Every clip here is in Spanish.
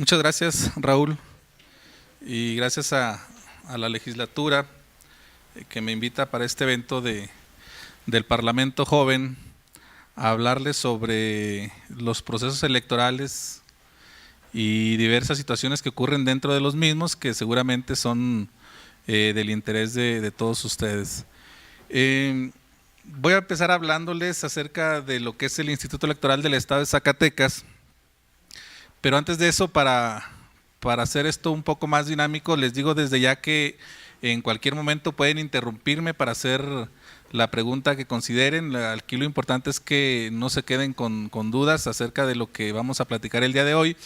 Muchas gracias, Raúl, y gracias a la legislatura que me invita para este evento del Parlamento Joven a hablarles sobre los procesos electorales y diversas situaciones que ocurren dentro de los mismos, que seguramente son del interés de todos ustedes. Voy a empezar hablándoles acerca de lo que es el Instituto Electoral del Estado de Zacatecas, pero antes de eso, para hacer esto un poco más dinámico, les digo desde ya que en cualquier momento pueden interrumpirme para hacer la pregunta que consideren. Aquí lo importante es que no se queden con dudas acerca de lo que vamos a platicar el día de hoy,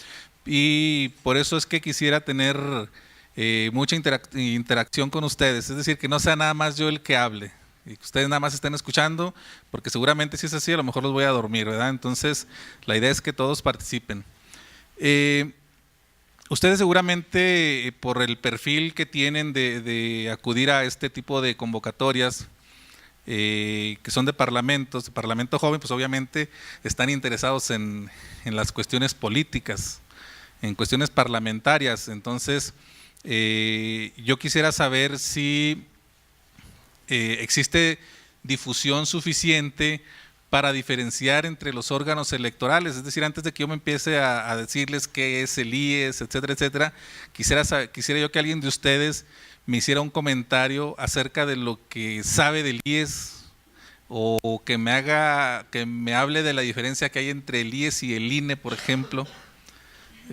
y por eso es que quisiera tener mucha interacción con ustedes, es decir, que no sea nada más yo el que hable y que ustedes nada más estén escuchando, porque seguramente si es así a lo mejor los voy a dormir, ¿verdad? Entonces la idea es que todos participen. Ustedes seguramente por el perfil que tienen de acudir a este tipo de convocatorias que son de Parlamento Joven, pues obviamente están interesados en las cuestiones políticas, en cuestiones parlamentarias. Entonces yo quisiera saber si existe difusión suficiente para diferenciar entre los órganos electorales. Es decir, antes de que yo me empiece a decirles qué es el IES, etcétera, etcétera, quisiera yo que alguien de ustedes me hiciera un comentario acerca de lo que sabe del IES, o que me hable de la diferencia que hay entre el IES y el INE, por ejemplo.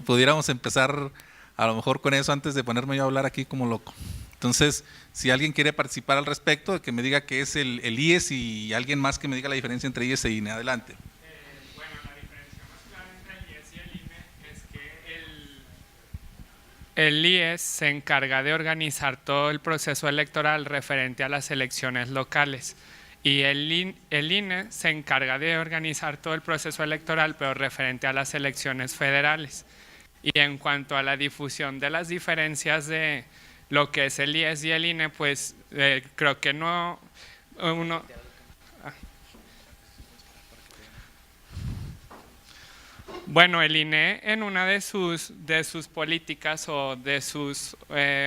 Pudiéramos empezar a lo mejor con eso antes de ponerme yo a hablar aquí como loco. Entonces, si alguien quiere participar al respecto, que me diga qué es el IES, y alguien más que me diga la diferencia entre IES e INE. Adelante. Bueno, la diferencia más clara entre el IES y el INE es que el IES se encarga de organizar todo el proceso electoral referente a las elecciones locales, y el INE se encarga de organizar todo el proceso electoral pero referente a las elecciones federales. Y en cuanto a la difusión de las diferencias de lo que es el IES y el INE, pues creo que no uno. Bueno, el INE en una de sus políticas o de sus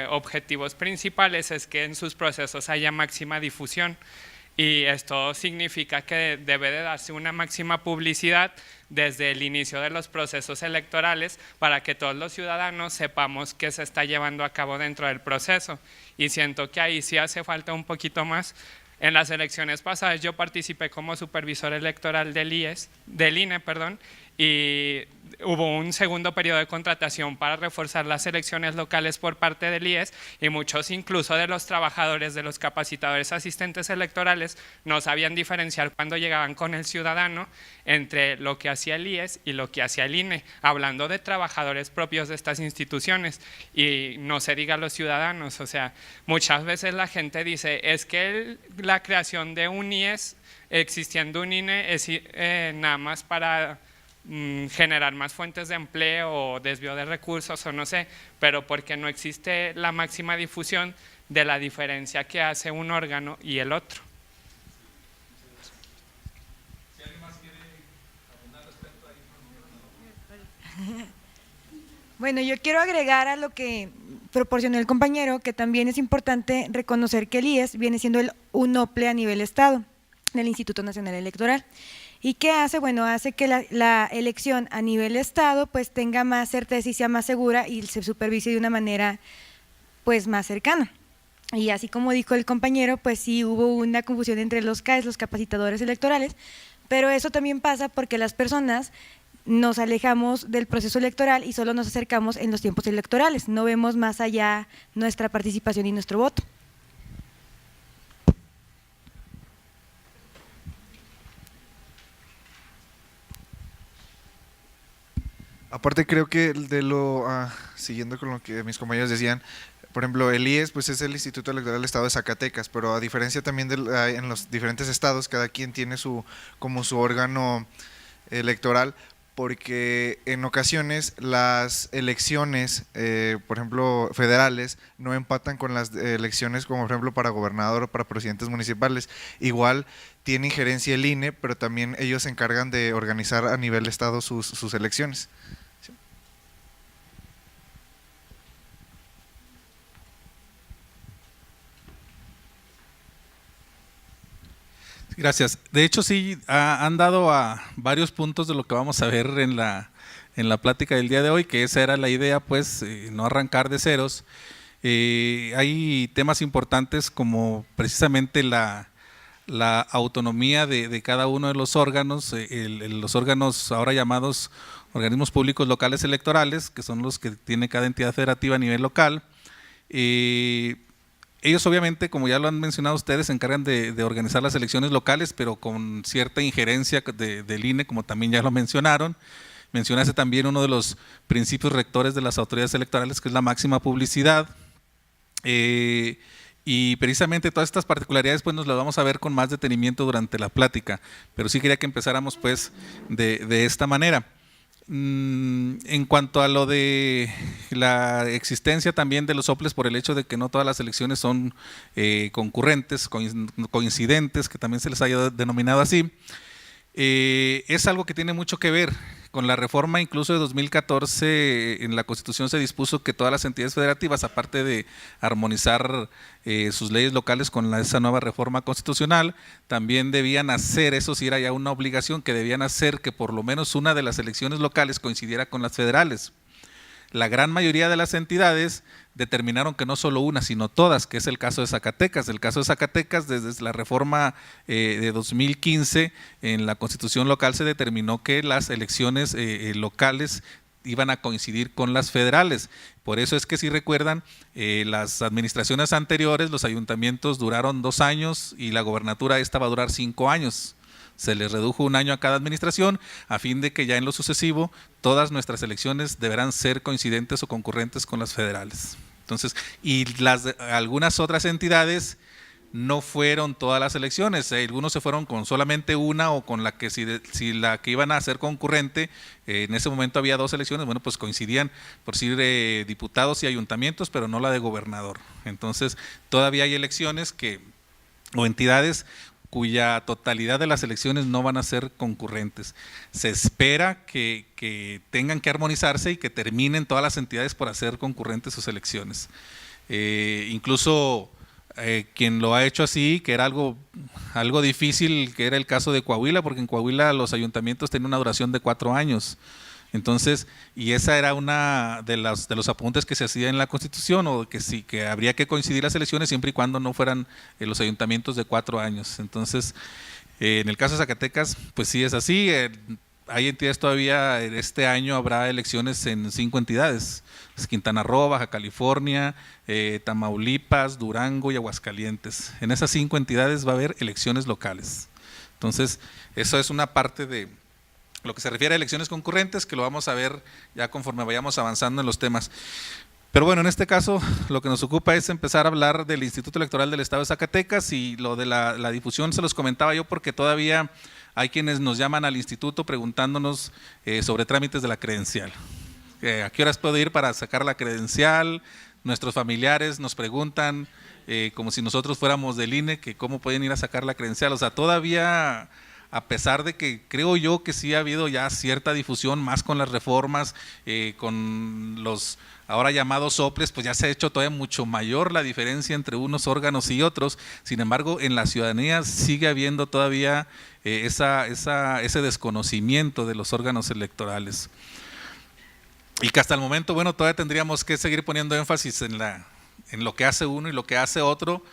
objetivos principales es que en sus procesos haya máxima difusión, y esto significa que debe de darse una máxima publicidad desde el inicio de los procesos electorales para que todos los ciudadanos sepamos qué se está llevando a cabo dentro del proceso, y siento que ahí sí hace falta un poquito más. En las elecciones pasadas yo participé como supervisor electoral del INE, y hubo un segundo periodo de contratación para reforzar las elecciones locales por parte del IES, y muchos incluso de los trabajadores, de los capacitadores asistentes electorales, no sabían diferenciar cuando llegaban con el ciudadano entre lo que hacía el IES y lo que hacía el INE, hablando de trabajadores propios de estas instituciones, y no se diga los ciudadanos. O sea, muchas veces la gente dice, es que la creación de un IES existiendo un INE es nada más para generar más fuentes de empleo o desvío de recursos o no sé, pero porque no existe la máxima difusión de la diferencia que hace un órgano y el otro. Si alguien más quiere abundar respecto ahí. Bueno, yo quiero agregar a lo que proporcionó el compañero, que también es importante reconocer que el IES viene siendo el UNOPLE a nivel Estado, del Instituto Nacional Electoral. ¿Y qué hace? Bueno, hace que la elección a nivel Estado pues tenga más certeza y sea más segura, y se supervise de una manera pues más cercana. Y así como dijo el compañero, pues sí hubo una confusión entre los CAES, los capacitadores electorales, pero eso también pasa porque las personas nos alejamos del proceso electoral y solo nos acercamos en los tiempos electorales, no vemos más allá nuestra participación y nuestro voto. Aparte creo que siguiendo con lo que mis compañeros decían, por ejemplo, el IES pues es el Instituto Electoral del Estado de Zacatecas, pero a diferencia también en los diferentes estados, cada quien tiene como su órgano electoral, porque en ocasiones las elecciones, por ejemplo, federales, no empatan con las elecciones como por ejemplo para gobernador o para presidentes municipales. Igual tiene injerencia el INE, pero también ellos se encargan de organizar a nivel estado sus elecciones. ¿Sí? Bueno, a diferencia más clara entre el IES y el INE es que en sus procesos electorales, Gracias. De hecho, sí, han dado a varios puntos de lo que vamos a ver en la plática del día de hoy, que esa era la idea, pues, no arrancar de ceros. Hay temas importantes como precisamente la autonomía de cada uno de los órganos, los órganos ahora llamados organismos públicos locales electorales, que son los que tiene cada entidad federativa a nivel local. Ellos obviamente, como ya lo han mencionado ustedes, se encargan de organizar las elecciones locales, pero con cierta injerencia del INE, como también ya lo mencionaron. Mencionaste también uno de los principios rectores de las autoridades electorales, que es la máxima publicidad. Y precisamente todas estas particularidades pues nos las vamos a ver con más detenimiento durante la plática, pero sí quería que empezáramos pues de esta manera. En cuanto a lo de la existencia también de los soples por el hecho de que no todas las elecciones son concurrentes, coincidentes, que también se les haya denominado así, es algo que tiene mucho que ver con la reforma incluso de 2014. En la Constitución se dispuso que todas las entidades federativas, aparte de armonizar sus leyes locales con esa nueva reforma constitucional, también debían hacer, eso sí era ya una obligación, que debían hacer que por lo menos una de las elecciones locales coincidiera con las federales. La gran mayoría de las entidades determinaron que no solo una, sino todas, que es el caso de Zacatecas. El caso de Zacatecas, desde la reforma de 2015, en la Constitución local se determinó que las elecciones locales iban a coincidir con las federales. Por eso es que, si recuerdan, las administraciones anteriores, los ayuntamientos duraron 2 años y la gobernatura esta va a durar 5 años. Se les redujo 1 año a cada administración a fin de que ya en lo sucesivo todas nuestras elecciones deberán ser coincidentes o concurrentes con las federales. Entonces, y algunas otras entidades no fueron todas las elecciones, algunos se fueron con solamente una o con la que si la que iban a hacer concurrente, en ese momento había 2 elecciones, bueno, pues coincidían por decir diputados y ayuntamientos, pero no la de gobernador. Entonces, todavía hay elecciones o entidades cuya totalidad de las elecciones no van a ser concurrentes. Se espera que tengan que armonizarse y que terminen todas las entidades por hacer concurrentes sus elecciones. Incluso quien lo ha hecho así, que era algo difícil, que era el caso de Coahuila, porque en Coahuila los ayuntamientos tenían una duración de 4 años. Entonces, y esa era una de los apuntes que se hacía en la Constitución, o que sí, que habría que coincidir las elecciones siempre y cuando no fueran los ayuntamientos de 4 años. Entonces, en el caso de Zacatecas, pues sí es así. Hay entidades todavía, este año habrá elecciones en 5 entidades: Quintana Roo, Baja California, Tamaulipas, Durango y Aguascalientes. En esas 5 entidades va a haber elecciones locales. Entonces, eso es una parte de lo que se refiere a elecciones concurrentes, que lo vamos a ver ya conforme vayamos avanzando en los temas. Pero bueno, en este caso lo que nos ocupa es empezar a hablar del Instituto Electoral del Estado de Zacatecas, y lo de la difusión se los comentaba yo porque todavía hay quienes nos llaman al instituto preguntándonos sobre trámites de la credencial. ¿A qué horas puedo ir para sacar la credencial? Nuestros familiares nos preguntan como si nosotros fuéramos del INE, que cómo pueden ir a sacar la credencial. O sea, todavía, a pesar de que creo yo que sí ha habido ya cierta difusión, más con las reformas, con los ahora llamados soples, pues ya se ha hecho todavía mucho mayor la diferencia entre unos órganos y otros. Sin embargo, en la ciudadanía sigue habiendo todavía ese desconocimiento de los órganos electorales. Y que hasta el momento, bueno, todavía tendríamos que seguir poniendo énfasis en lo que hace uno y lo que hace otro,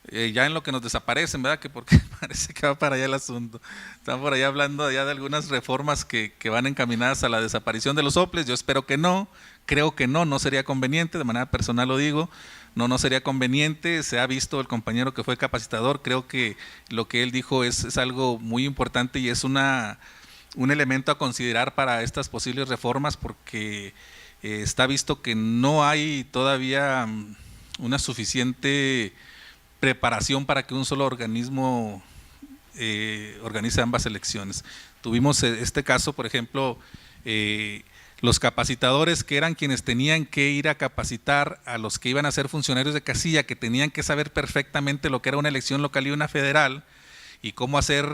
ya en lo que nos desaparecen, ¿verdad? Que porque parece que va para allá el asunto. Están por allá hablando ya de algunas reformas que van encaminadas a la desaparición de los soples. Yo espero que no, creo que no sería conveniente, de manera personal lo digo, no sería conveniente. Se ha visto el compañero que fue capacitador, creo que lo que él dijo es algo muy importante y es un elemento a considerar para estas posibles reformas, porque está visto que no hay todavía una suficiente preparación para que un solo organismo organice ambas elecciones. Tuvimos este caso, por ejemplo, los capacitadores, que eran quienes tenían que ir a capacitar a los que iban a ser funcionarios de casilla, que tenían que saber perfectamente lo que era una elección local y una federal, y cómo hacer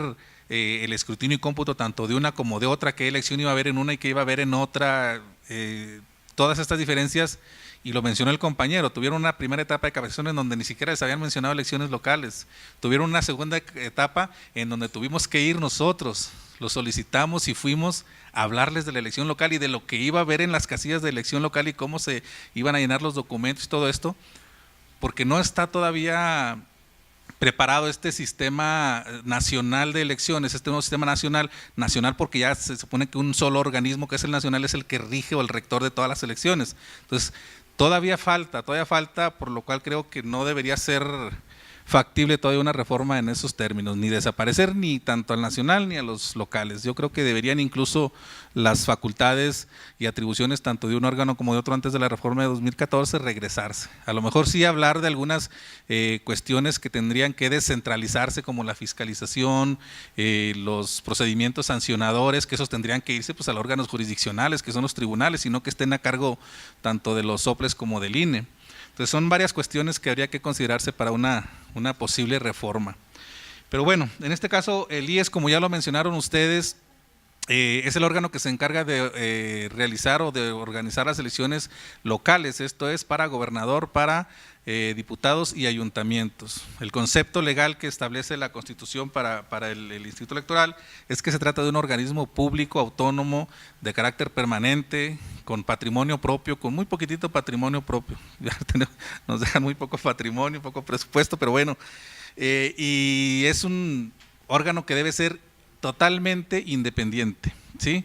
el escrutinio y cómputo tanto de una como de otra, qué elección iba a haber en una y qué iba a haber en otra, todas estas diferencias, y lo mencionó el compañero, tuvieron una primera etapa de capacitación en donde ni siquiera les habían mencionado elecciones locales, tuvieron una segunda etapa en donde tuvimos que ir nosotros, lo solicitamos y fuimos a hablarles de la elección local y de lo que iba a haber en las casillas de elección local y cómo se iban a llenar los documentos y todo esto, porque no está todavía preparado este sistema nacional de elecciones, este nuevo sistema nacional porque ya se supone que un solo organismo, que es el nacional, es el que rige o el rector de todas las elecciones. Entonces, todavía falta, por lo cual creo que no debería ser factible todavía una reforma en esos términos, ni desaparecer ni tanto al nacional ni a los locales. Yo creo que deberían incluso las facultades y atribuciones tanto de un órgano como de otro antes de la reforma de 2014 regresarse. A lo mejor sí hablar de algunas cuestiones que tendrían que descentralizarse, como la fiscalización, los procedimientos sancionadores, que esos tendrían que irse pues a los órganos jurisdiccionales, que son los tribunales, y no que estén a cargo tanto de los soples como del INE. Entonces son varias cuestiones que habría que considerarse para una posible reforma. Pero bueno, en este caso el IES, como ya lo mencionaron ustedes, es el órgano que se encarga de realizar o de organizar las elecciones locales, esto es para gobernador, para diputados y ayuntamientos. El concepto legal que establece la Constitución para el Instituto Electoral es que se trata de un organismo público, autónomo, de carácter permanente, con patrimonio propio, con muy poquitito patrimonio propio. Ya nos dejan muy poco patrimonio, poco presupuesto, pero bueno, y es un órgano que debe ser totalmente independiente, ¿sí?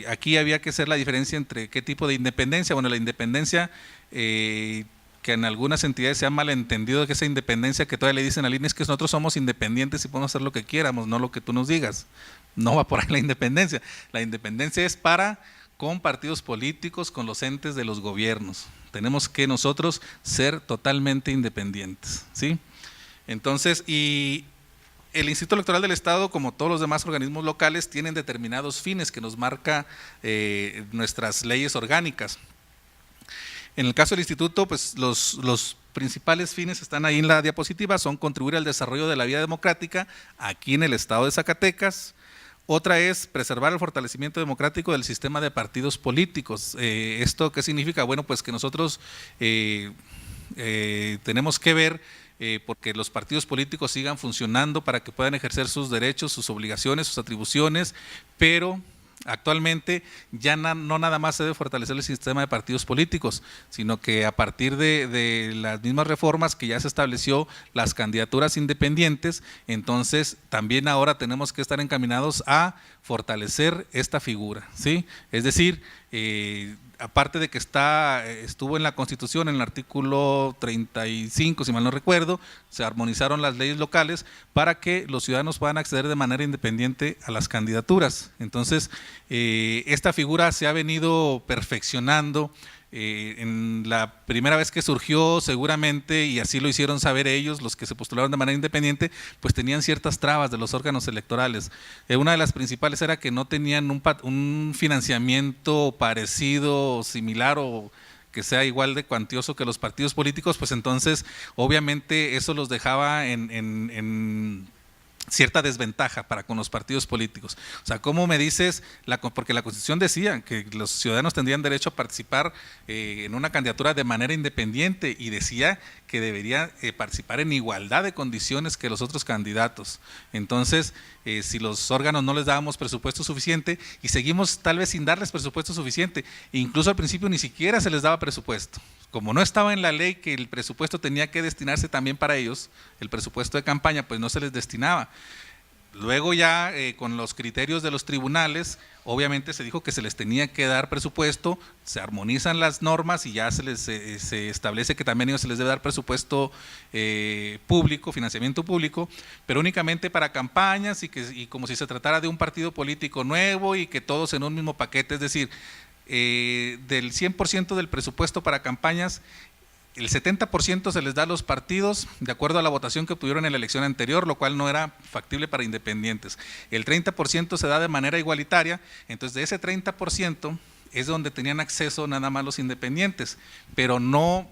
Aquí había que hacer la diferencia entre qué tipo de independencia. Bueno, la independencia que en algunas entidades se ha malentendido, que esa independencia que todavía le dicen al INE es que nosotros somos independientes y podemos hacer lo que quieramos, no lo que tú nos digas. No va por ahí la independencia. La independencia es con partidos políticos, con los entes de los gobiernos. Tenemos que nosotros ser totalmente independientes, ¿sí? Entonces, y el Instituto Electoral del Estado, como todos los demás organismos locales, tienen determinados fines que nos marca nuestras leyes orgánicas. En el caso del instituto, pues los principales fines están ahí en la diapositiva, son contribuir al desarrollo de la vida democrática aquí en el estado de Zacatecas. Otra es preservar el fortalecimiento democrático del sistema de partidos políticos. ¿Esto qué significa? Bueno, pues que nosotros tenemos que ver porque los partidos políticos sigan funcionando para que puedan ejercer sus derechos, sus obligaciones, sus atribuciones, pero actualmente ya no nada más se debe fortalecer el sistema de partidos políticos, sino que a partir de las mismas reformas que ya se estableció las candidaturas independientes, entonces también ahora tenemos que estar encaminados a fortalecer esta figura, ¿sí? Es decir, aparte de que estuvo en la Constitución, en el artículo 35, si mal no recuerdo, se armonizaron las leyes locales para que los ciudadanos puedan acceder de manera independiente a las candidaturas. Entonces, esta figura se ha venido perfeccionando. En la primera vez que surgió, seguramente, y así lo hicieron saber ellos, los que se postularon de manera independiente, pues tenían ciertas trabas de los órganos electorales. Una de las principales era que no tenían un financiamiento parecido o similar o que sea igual de cuantioso que los partidos políticos, pues entonces obviamente eso los dejaba en cierta desventaja para con los partidos políticos. O sea, ¿cómo me dices? Porque la Constitución decía que los ciudadanos tendrían derecho a participar en una candidatura de manera independiente y decía que debería participar en igualdad de condiciones que los otros candidatos. Entonces, si los órganos no les dábamos presupuesto suficiente y seguimos tal vez sin darles presupuesto suficiente, incluso al principio ni siquiera se les daba presupuesto. Como no estaba en la ley que el presupuesto tenía que destinarse también para ellos, el presupuesto de campaña, pues no se les destinaba. Luego ya con los criterios de los tribunales, obviamente se dijo que se les tenía que dar presupuesto, se armonizan las normas y ya se establece que también a ellos se les debe dar presupuesto público, financiamiento público, pero únicamente para campañas y como si se tratara de un partido político nuevo y que todos en un mismo paquete, es decir, del 100% del presupuesto para campañas, el 70% se les da a los partidos de acuerdo a la votación que obtuvieron en la elección anterior, lo cual no era factible para independientes. El 30% se da de manera igualitaria, entonces de ese 30% es donde tenían acceso nada más los independientes, pero no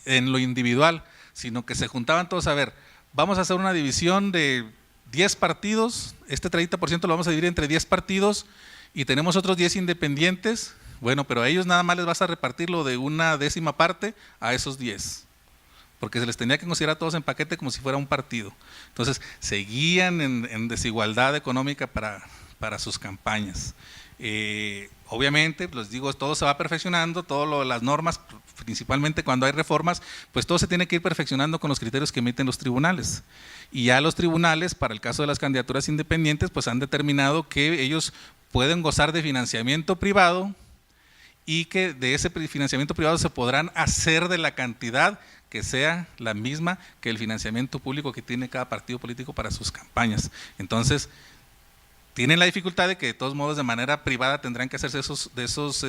en lo individual, sino que se juntaban todos a ver, vamos a hacer una división de 10 partidos, este 30% lo vamos a dividir entre 10 partidos y tenemos otros 10 independientes, bueno, pero a ellos nada más les vas a repartir lo de 1/10 parte a esos 10, porque se les tenía que considerar a todos en paquete como si fuera un partido. Entonces, seguían en desigualdad económica para sus campañas. Obviamente, pues digo, todo se va perfeccionando, las normas, principalmente cuando hay reformas, pues todo se tiene que ir perfeccionando con los criterios que emiten los tribunales. Y ya los tribunales, para el caso de las candidaturas independientes, pues han determinado que ellos pueden gozar de financiamiento privado y que de ese financiamiento privado se podrán hacer de la cantidad que sea la misma que el financiamiento público que tiene cada partido político para sus campañas. Entonces, tienen la dificultad de que de todos modos de manera privada tendrán que hacerse de esos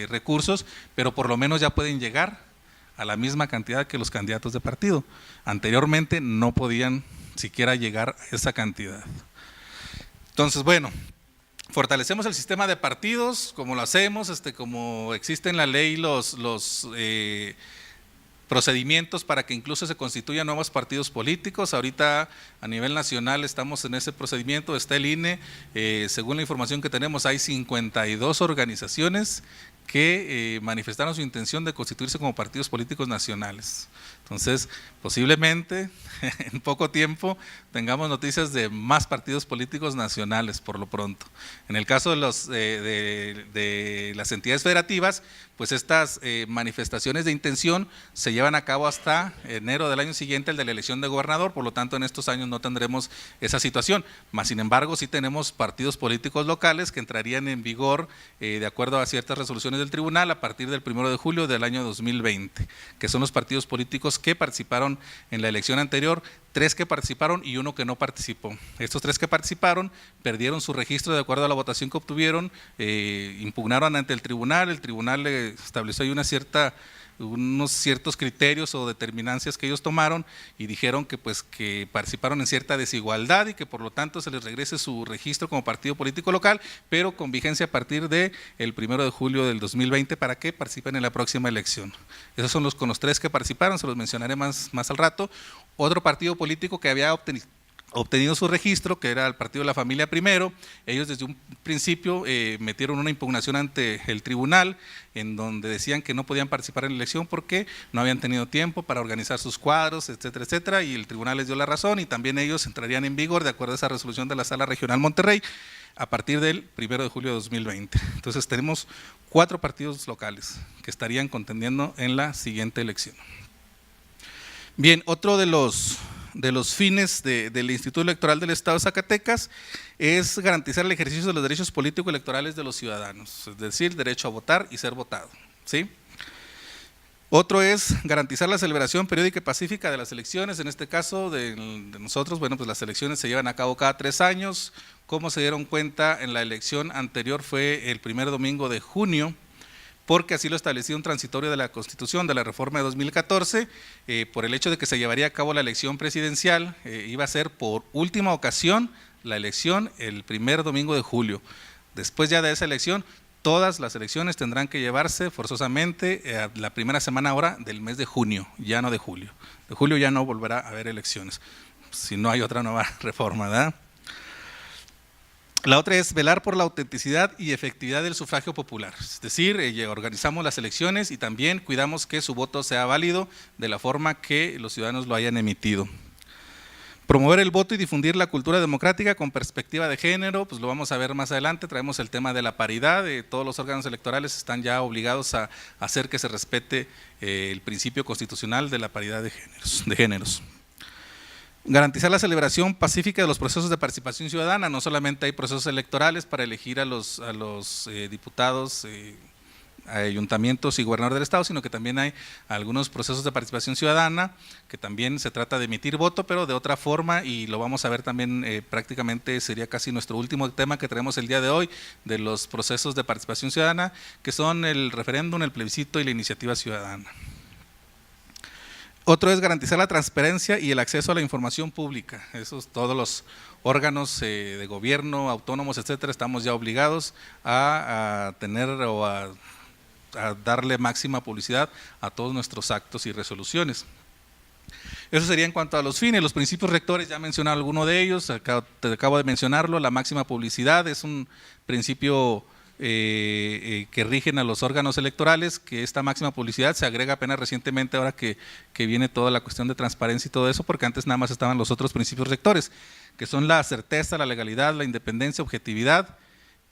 recursos, pero por lo menos ya pueden llegar a la misma cantidad que los candidatos de partido. Anteriormente no podían siquiera llegar a esa cantidad. Entonces, bueno, fortalecemos el sistema de partidos, como lo hacemos, como existe en la ley los procedimientos para que incluso se constituyan nuevos partidos políticos. Ahorita a nivel nacional estamos en ese procedimiento, está el INE, según la información que tenemos hay 52 organizaciones que manifestaron su intención de constituirse como partidos políticos nacionales. Entonces, posiblemente en poco tiempo tengamos noticias de más partidos políticos nacionales por lo pronto. En el caso de las entidades federativas, pues estas manifestaciones de intención se llevan a cabo hasta enero del año siguiente, el de la elección de gobernador, por lo tanto en estos años no tendremos esa situación. Mas sin embargo sí tenemos partidos políticos locales que entrarían en vigor de acuerdo a ciertas resoluciones del tribunal a partir del 1 de julio del año 2020, que son los partidos políticos que participaron en la elección anterior, 3 que participaron y 1 que no participó. Estos 3 que participaron perdieron su registro de acuerdo a la votación que obtuvieron, impugnaron ante el tribunal estableció ahí unos ciertos criterios o determinancias que ellos tomaron y dijeron que pues que participaron en cierta desigualdad y que por lo tanto se les regrese su registro como partido político local, pero con vigencia a partir del 1 de julio del 2020 para que participen en la próxima elección. Esos son con los 3 que participaron, se los mencionaré más al rato. Otro partido político que había obtenido su registro, que era el Partido de la Familia Primero, ellos desde un principio metieron una impugnación ante el tribunal en donde decían que no podían participar en la elección porque no habían tenido tiempo para organizar sus cuadros, etcétera, etcétera, y el tribunal les dio la razón y también ellos entrarían en vigor de acuerdo a esa resolución de la Sala Regional Monterrey a partir del 1 de julio de 2020. Entonces tenemos 4 partidos locales que estarían contendiendo en la siguiente elección. Bien, otro de los fines del Instituto Electoral del Estado de Zacatecas es garantizar el ejercicio de los derechos político-electorales de los ciudadanos, es decir, derecho a votar y ser votado, ¿sí? Otro es garantizar la celebración periódica y pacífica de las elecciones, en este caso de nosotros, bueno, pues las elecciones se llevan a cabo cada 3 años, como se dieron cuenta en la elección anterior fue el primer domingo de junio, porque así lo establecía un transitorio de la Constitución de la Reforma de 2014, por el hecho de que se llevaría a cabo la elección presidencial, iba a ser por última ocasión la elección el primer domingo de julio. Después ya de esa elección, todas las elecciones tendrán que llevarse forzosamente la primera semana ahora del mes de junio, ya no de julio. De julio ya no volverá a haber elecciones, si no hay otra nueva reforma, ¿verdad? La otra es velar por la autenticidad y efectividad del sufragio popular, es decir, organizamos las elecciones y también cuidamos que su voto sea válido de la forma que los ciudadanos lo hayan emitido. Promover el voto y difundir la cultura democrática con perspectiva de género, pues lo vamos a ver más adelante, traemos el tema de la paridad, todos los órganos electorales están ya obligados a hacer que se respete el principio constitucional de la paridad de géneros. Garantizar la celebración pacífica de los procesos de participación ciudadana, no solamente hay procesos electorales para elegir a los diputados, ayuntamientos y gobernador del estado, sino que también hay algunos procesos de participación ciudadana, que también se trata de emitir voto, pero de otra forma, y lo vamos a ver también prácticamente sería casi nuestro último tema que tenemos el día de hoy, de los procesos de participación ciudadana, que son el referéndum, el plebiscito y la iniciativa ciudadana. Otro es garantizar la transparencia y el acceso a la información pública. Todos los órganos de gobierno, autónomos, etcétera, estamos ya obligados a tener o a darle máxima publicidad a todos nuestros actos y resoluciones. Eso sería en cuanto a los fines. Los principios rectores, ya mencioné alguno de ellos, te acabo de mencionarlo. La máxima publicidad es un principio que rigen a los órganos electorales, que esta máxima publicidad se agrega apenas recientemente ahora que viene toda la cuestión de transparencia y todo eso, porque antes nada más estaban los otros principios rectores, que son la certeza, la legalidad, la independencia, objetividad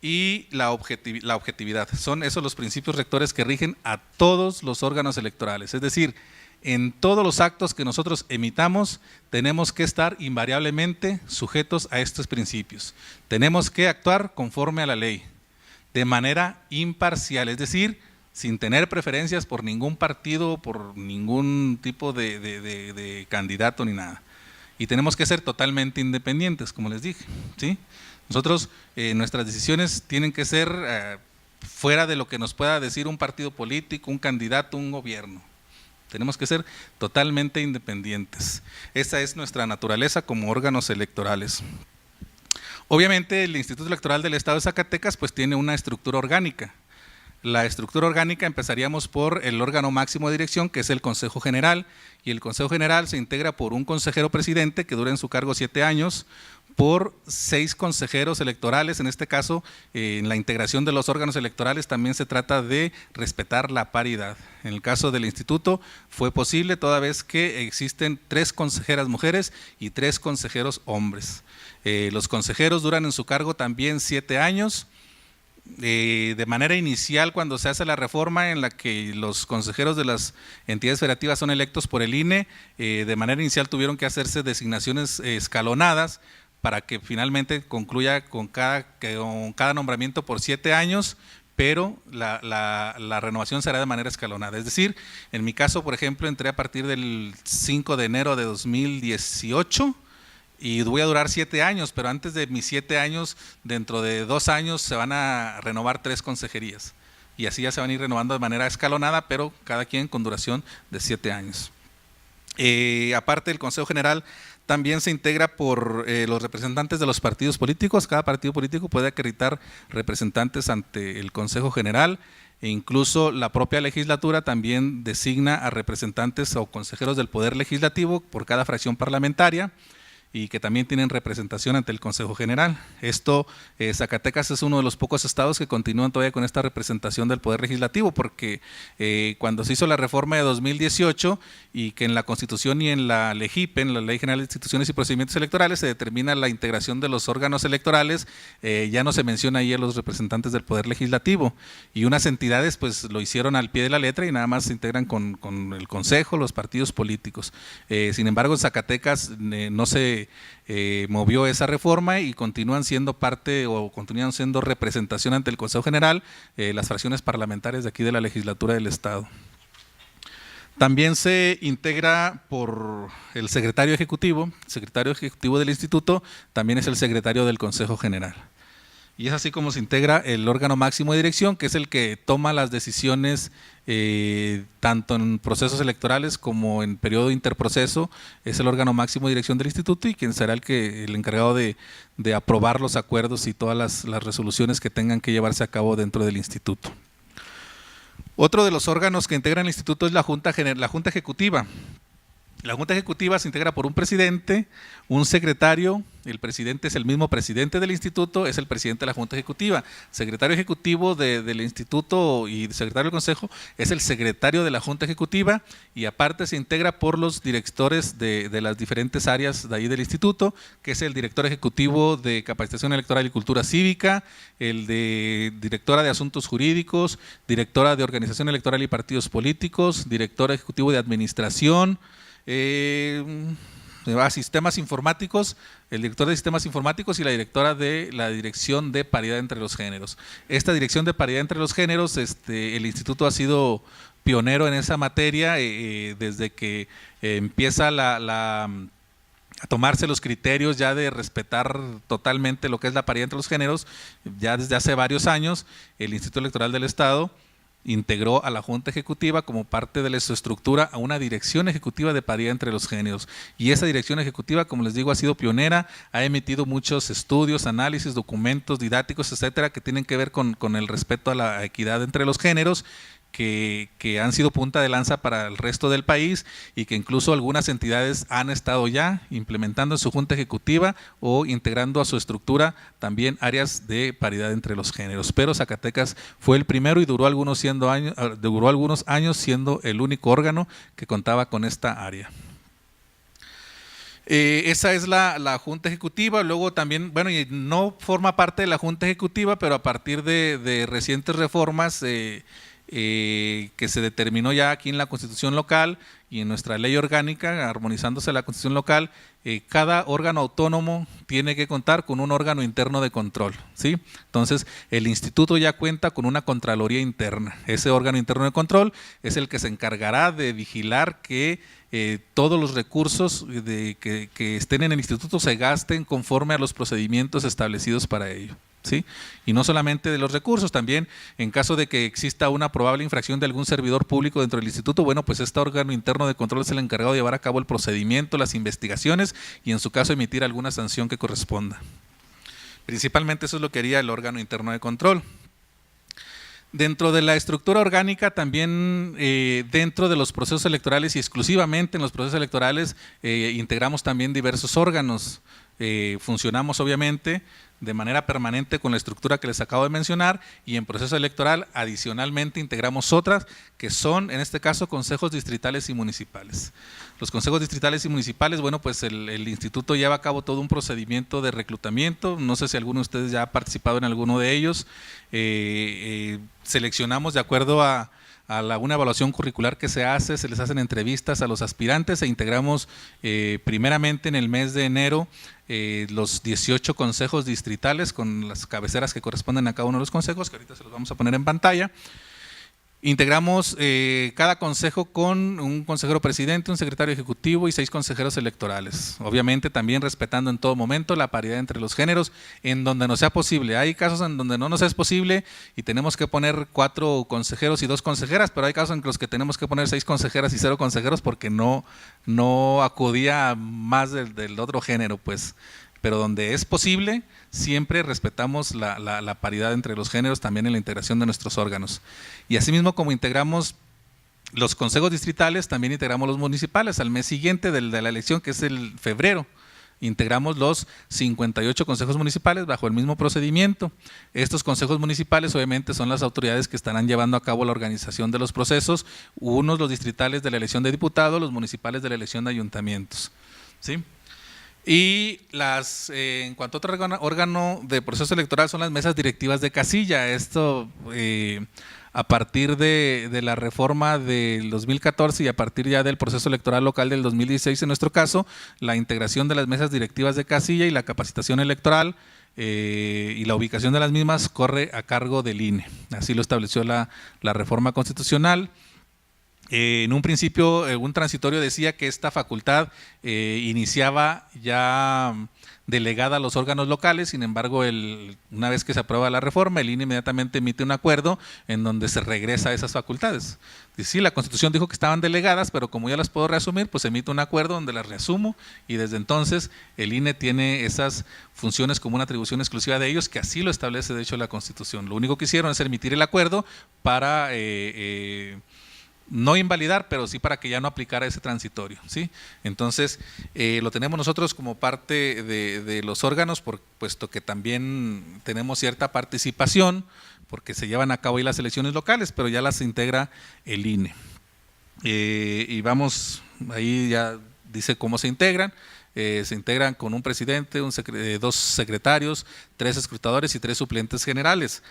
y la objetividad. Son esos los principios rectores que rigen a todos los órganos electorales, es decir, en todos los actos que nosotros emitamos tenemos que estar invariablemente sujetos a estos principios. Tenemos que actuar conforme a la ley, de manera imparcial, es decir, sin tener preferencias por ningún partido, por ningún tipo de candidato ni nada. Y tenemos que ser totalmente independientes, como les dije, ¿sí? Nosotros, nuestras decisiones tienen que ser fuera de lo que nos pueda decir un partido político, un candidato, un gobierno. Tenemos que ser totalmente independientes. Esa es nuestra naturaleza como órganos electorales. Obviamente el Instituto Electoral del Estado de Zacatecas pues tiene una estructura orgánica. La estructura orgánica empezaríamos por el órgano máximo de dirección, que es el Consejo General, y el Consejo General se integra por un consejero presidente que dura en su cargo 7 años, por 6 consejeros electorales. En este caso, en la integración de los órganos electorales también se trata de respetar la paridad. En el caso del instituto fue posible toda vez que existen 3 consejeras mujeres y 3 consejeros hombres. Los consejeros duran en su cargo también 7 años. De manera inicial, cuando se hace la reforma en la que los consejeros de las entidades federativas son electos por el INE, de manera inicial tuvieron que hacerse designaciones escalonadas para que finalmente concluya con cada nombramiento por 7 años, pero la renovación será de manera escalonada. Es decir, en mi caso, por ejemplo, entré a partir del 5 de enero de 2018 y voy a durar 7 años, pero antes de mis 7 años, dentro de 2 años se van a renovar 3 consejerías y así ya se van a ir renovando de manera escalonada, pero cada quien con duración de 7 años. Aparte, el Consejo General también se integra por los representantes de los partidos políticos. Cada partido político puede acreditar representantes ante el Consejo General e incluso la propia legislatura también designa a representantes o consejeros del Poder Legislativo por cada fracción parlamentaria y que también tienen representación ante el Consejo General. Esto, Zacatecas es uno de los pocos estados que continúan todavía con esta representación del Poder Legislativo, porque cuando se hizo la reforma de 2018 y que en la Constitución y en la LEGIPE, en la Ley General de Instituciones y Procedimientos Electorales, se determina la integración de los órganos electorales, ya no se menciona ahí a los representantes del Poder Legislativo, y unas entidades pues lo hicieron al pie de la letra y nada más se integran con el Consejo, los partidos políticos. Sin embargo, en Zacatecas no se movió esa reforma y continúan siendo parte o continúan siendo representación ante el Consejo General las fracciones parlamentarias de aquí de la legislatura del Estado. También se integra por el secretario ejecutivo del instituto, también es el secretario del Consejo General. Y es así como se integra el órgano máximo de dirección, que es el que toma las decisiones tanto en procesos electorales como en periodo interproceso. Es el órgano máximo de dirección del instituto y quien será el encargado de aprobar los acuerdos y todas las resoluciones que tengan que llevarse a cabo dentro del instituto. Otro de los órganos que integran el instituto es la Junta Ejecutiva. La Junta Ejecutiva se integra por un presidente, un secretario, el presidente es el mismo presidente del instituto, es el presidente de la Junta Ejecutiva. Secretario ejecutivo del instituto y secretario del consejo es el secretario de la Junta Ejecutiva y aparte se integra por los directores de las diferentes áreas de ahí del instituto, que es el director ejecutivo de Capacitación Electoral y Cultura Cívica, el de directora de Asuntos Jurídicos, directora de Organización Electoral y Partidos Políticos, director ejecutivo de Administración, sistemas informáticos, el director de sistemas informáticos y la directora de la Dirección de Paridad entre los Géneros. Esta Dirección de Paridad entre los Géneros, el instituto ha sido pionero en esa materia desde que empieza a tomarse los criterios ya de respetar totalmente lo que es la paridad entre los géneros. Ya desde hace varios años el Instituto Electoral del Estado integró a la Junta Ejecutiva como parte de su estructura a una Dirección Ejecutiva de Paridad entre los Géneros. Y esa Dirección Ejecutiva, como les digo, ha sido pionera, ha emitido muchos estudios, análisis, documentos didácticos, etcétera, que tienen que ver con el respeto a la equidad entre los géneros, que han sido punta de lanza para el resto del país y que incluso algunas entidades han estado ya implementando en su junta ejecutiva o integrando a su estructura también áreas de paridad entre los géneros. Pero Zacatecas fue el primero y duró algunos años siendo el único órgano que contaba con esta área. Esa es la Junta Ejecutiva. Luego también, bueno, y no forma parte de la Junta Ejecutiva, pero a partir de recientes reformas que se determinó ya aquí en la Constitución local y en nuestra ley orgánica, armonizándose la Constitución local, cada órgano autónomo tiene que contar con un órgano interno de control, ¿sí? Entonces, el instituto ya cuenta con una Contraloría interna. Ese órgano interno de control es el que se encargará de vigilar que todos los recursos que estén en el instituto se gasten conforme a los procedimientos establecidos para ello, ¿sí? Y no solamente de los recursos, también en caso de que exista una probable infracción de algún servidor público dentro del instituto, bueno, pues este órgano interno de control es el encargado de llevar a cabo el procedimiento, las investigaciones y en su caso emitir alguna sanción que corresponda. Principalmente eso es lo que haría el órgano interno de control. Dentro de la estructura orgánica también dentro de los procesos electorales y exclusivamente en los procesos electorales integramos también diversos órganos. Funcionamos obviamente de manera permanente con la estructura que les acabo de mencionar y en proceso electoral adicionalmente integramos otras que son en este caso consejos distritales y municipales. Los consejos distritales y municipales, bueno, pues el instituto lleva a cabo todo un procedimiento de reclutamiento, no sé si alguno de ustedes ya ha participado en alguno de ellos, seleccionamos de acuerdo a una evaluación curricular que se les hacen entrevistas a los aspirantes e integramos primeramente en el mes de enero los 18 consejos distritales con las cabeceras que corresponden a cada uno de los consejos, que ahorita se los vamos a poner en pantalla. Integramos cada consejo con un consejero presidente, un secretario ejecutivo y 6 consejeros electorales. Obviamente también respetando en todo momento la paridad entre los géneros en donde no sea posible. Hay casos en donde no nos es posible y tenemos que poner 4 consejeros y 2 consejeras, pero hay casos en los que tenemos que poner 6 consejeras y 0 consejeros porque no acudía más del otro género, pues. Pero donde es posible, siempre respetamos la paridad entre los géneros también en la integración de nuestros órganos. Y asimismo como integramos los consejos distritales, también integramos los municipales. Al mes siguiente de la elección, que es el febrero, integramos los 58 consejos municipales bajo el mismo procedimiento. Estos consejos municipales obviamente son las autoridades que estarán llevando a cabo la organización de los procesos, unos los distritales de la elección de diputados, los municipales de la elección de ayuntamientos, ¿sí? Y en cuanto a otro órgano de proceso electoral son las mesas directivas de casilla. Esto a partir de la reforma del 2014 y a partir ya del proceso electoral local del 2016 en nuestro caso, la integración de las mesas directivas de casilla y la capacitación electoral y la ubicación de las mismas corre a cargo del INE. Así lo estableció la reforma constitucional. En un principio, un transitorio decía que esta facultad iniciaba ya delegada a los órganos locales, sin embargo, una vez que se aprueba la reforma, el INE inmediatamente emite un acuerdo en donde se regresa a esas facultades. Dice, sí, la Constitución dijo que estaban delegadas, pero como ya las puedo reasumir, pues emite un acuerdo donde las reasumo y desde entonces el INE tiene esas funciones como una atribución exclusiva de ellos, que así lo establece de hecho la Constitución. Lo único que hicieron es emitir el acuerdo para no invalidar, pero sí para que ya no aplicara ese transitorio, ¿sí? Entonces, lo tenemos nosotros como parte de los órganos, puesto que también tenemos cierta participación, porque se llevan a cabo ahí las elecciones locales, pero ya las integra el INE. Y vamos, ahí ya dice cómo se integran. Se integran con un presidente, 2 secretarios, 3 escrutadores y 3 suplentes generales.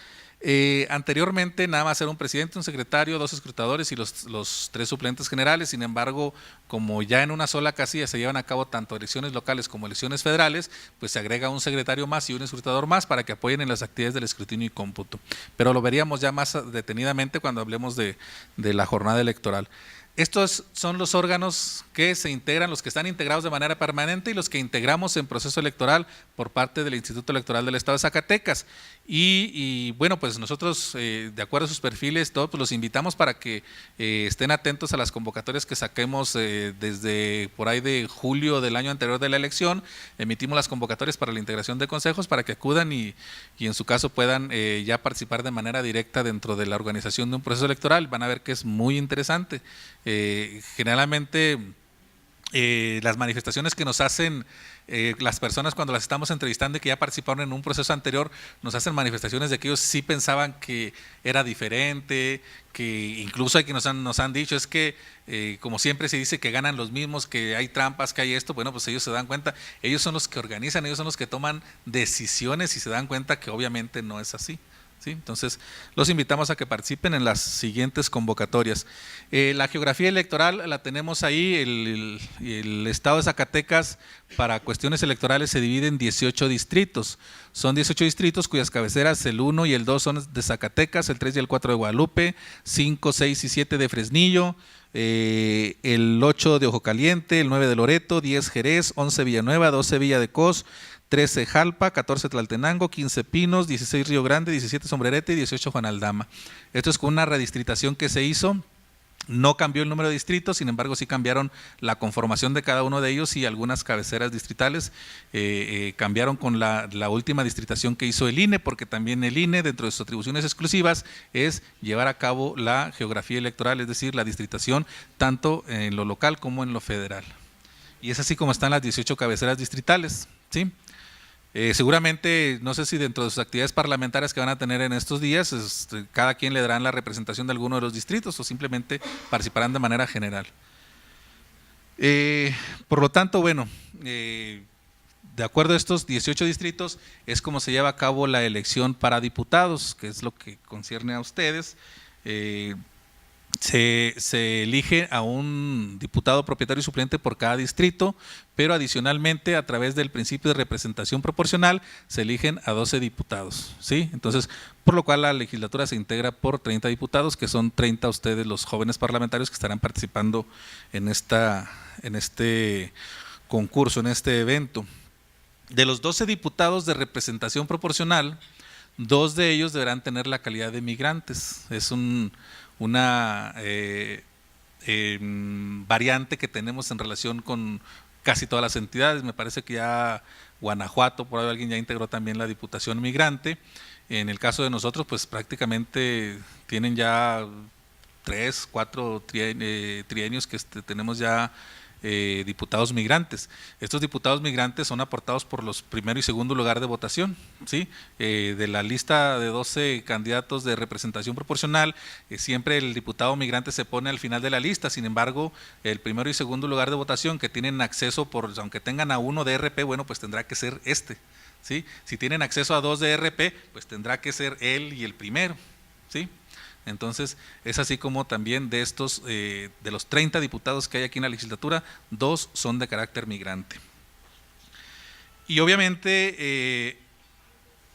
Anteriormente nada más era un presidente, un secretario, 2 escrutadores y los 3 suplentes generales. Sin embargo, como ya en una sola casilla se llevan a cabo tanto elecciones locales como elecciones federales, pues se agrega un secretario más y un escrutador más para que apoyen en las actividades del escrutinio y cómputo. Pero lo veríamos ya más detenidamente cuando hablemos de la jornada electoral. Estos son los órganos que se integran, los que están integrados de manera permanente y los que integramos en proceso electoral por parte del Instituto Electoral del Estado de Zacatecas. Y bueno, pues nosotros, de acuerdo a sus perfiles, todos pues los invitamos para que estén atentos a las convocatorias que saquemos desde por ahí de julio del año anterior de la elección. Emitimos las convocatorias para la integración de consejos para que acudan y en su caso puedan ya participar de manera directa dentro de la organización de un proceso electoral. Van a ver que es muy interesante. Generalmente las manifestaciones que nos hacen las personas cuando las estamos entrevistando y que ya participaron en un proceso anterior, nos hacen manifestaciones de que ellos sí pensaban que era diferente, que incluso hay que nos han dicho, es que como siempre se dice que ganan los mismos, que hay trampas, que hay esto, bueno, pues ellos se dan cuenta, ellos son los que organizan, ellos son los que toman decisiones y se dan cuenta que obviamente no es así. ¿Sí? Entonces, los invitamos a que participen en las siguientes convocatorias. La geografía electoral la tenemos ahí, el estado de Zacatecas para cuestiones electorales se divide en 18 distritos. Son 18 distritos cuyas cabeceras, el 1 y el 2 son de Zacatecas, el 3 y el 4 de Guadalupe, 5, 6 y 7 de Fresnillo, el 8 de Ojo Caliente, el 9 de Loreto, 10 Jerez, 11 Villanueva, 12 Villa de Cos, 13 Jalpa, 14 Tlaltenango, 15 Pinos, 16 Río Grande, 17 Sombrerete y 18 Juan Aldama. Esto es con una redistritación que se hizo, no cambió el número de distritos, sin embargo sí cambiaron la conformación de cada uno de ellos y algunas cabeceras distritales cambiaron con la última distritación que hizo el INE, porque también el INE dentro de sus atribuciones exclusivas es llevar a cabo la geografía electoral, es decir, la distritación tanto en lo local como en lo federal. Y es así como están las 18 cabeceras distritales, ¿sí? Seguramente, no sé si dentro de sus actividades parlamentarias que van a tener en estos días, cada quien le darán la representación de alguno de los distritos o simplemente participarán de manera general. Por lo tanto, bueno, de acuerdo a estos 18 distritos es como se lleva a cabo la elección para diputados, que es lo que concierne a ustedes. Se elige a un diputado propietario y suplente por cada distrito, pero adicionalmente a través del principio de representación proporcional se eligen a 12 diputados, ¿sí? Entonces, por lo cual la legislatura se integra por 30 diputados, que son 30 ustedes los jóvenes parlamentarios que estarán participando en este concurso, en este evento. De los 12 diputados de representación proporcional, 2 de ellos deberán tener la calidad de migrantes. Es una variante que tenemos en relación con casi todas las entidades. Me parece que ya Guanajuato, por ahí alguien ya integró también la Diputación Migrante. En el caso de nosotros, pues prácticamente tienen ya 3, 4 trienios que tenemos ya diputados migrantes. Estos diputados migrantes son aportados por los primero y segundo lugar de votación, ¿sí? De la lista de 12 candidatos de representación proporcional, siempre el diputado migrante se pone al final de la lista. Sin embargo, el primero y segundo lugar de votación que tienen acceso, aunque tengan a uno de RP, bueno, pues tendrá que ser este, ¿sí? Si tienen acceso a 2 de RP, pues tendrá que ser él y el primero, ¿sí? Entonces, es así como también de estos, de los 30 diputados que hay aquí en la legislatura, 2 son de carácter migrante. Y obviamente,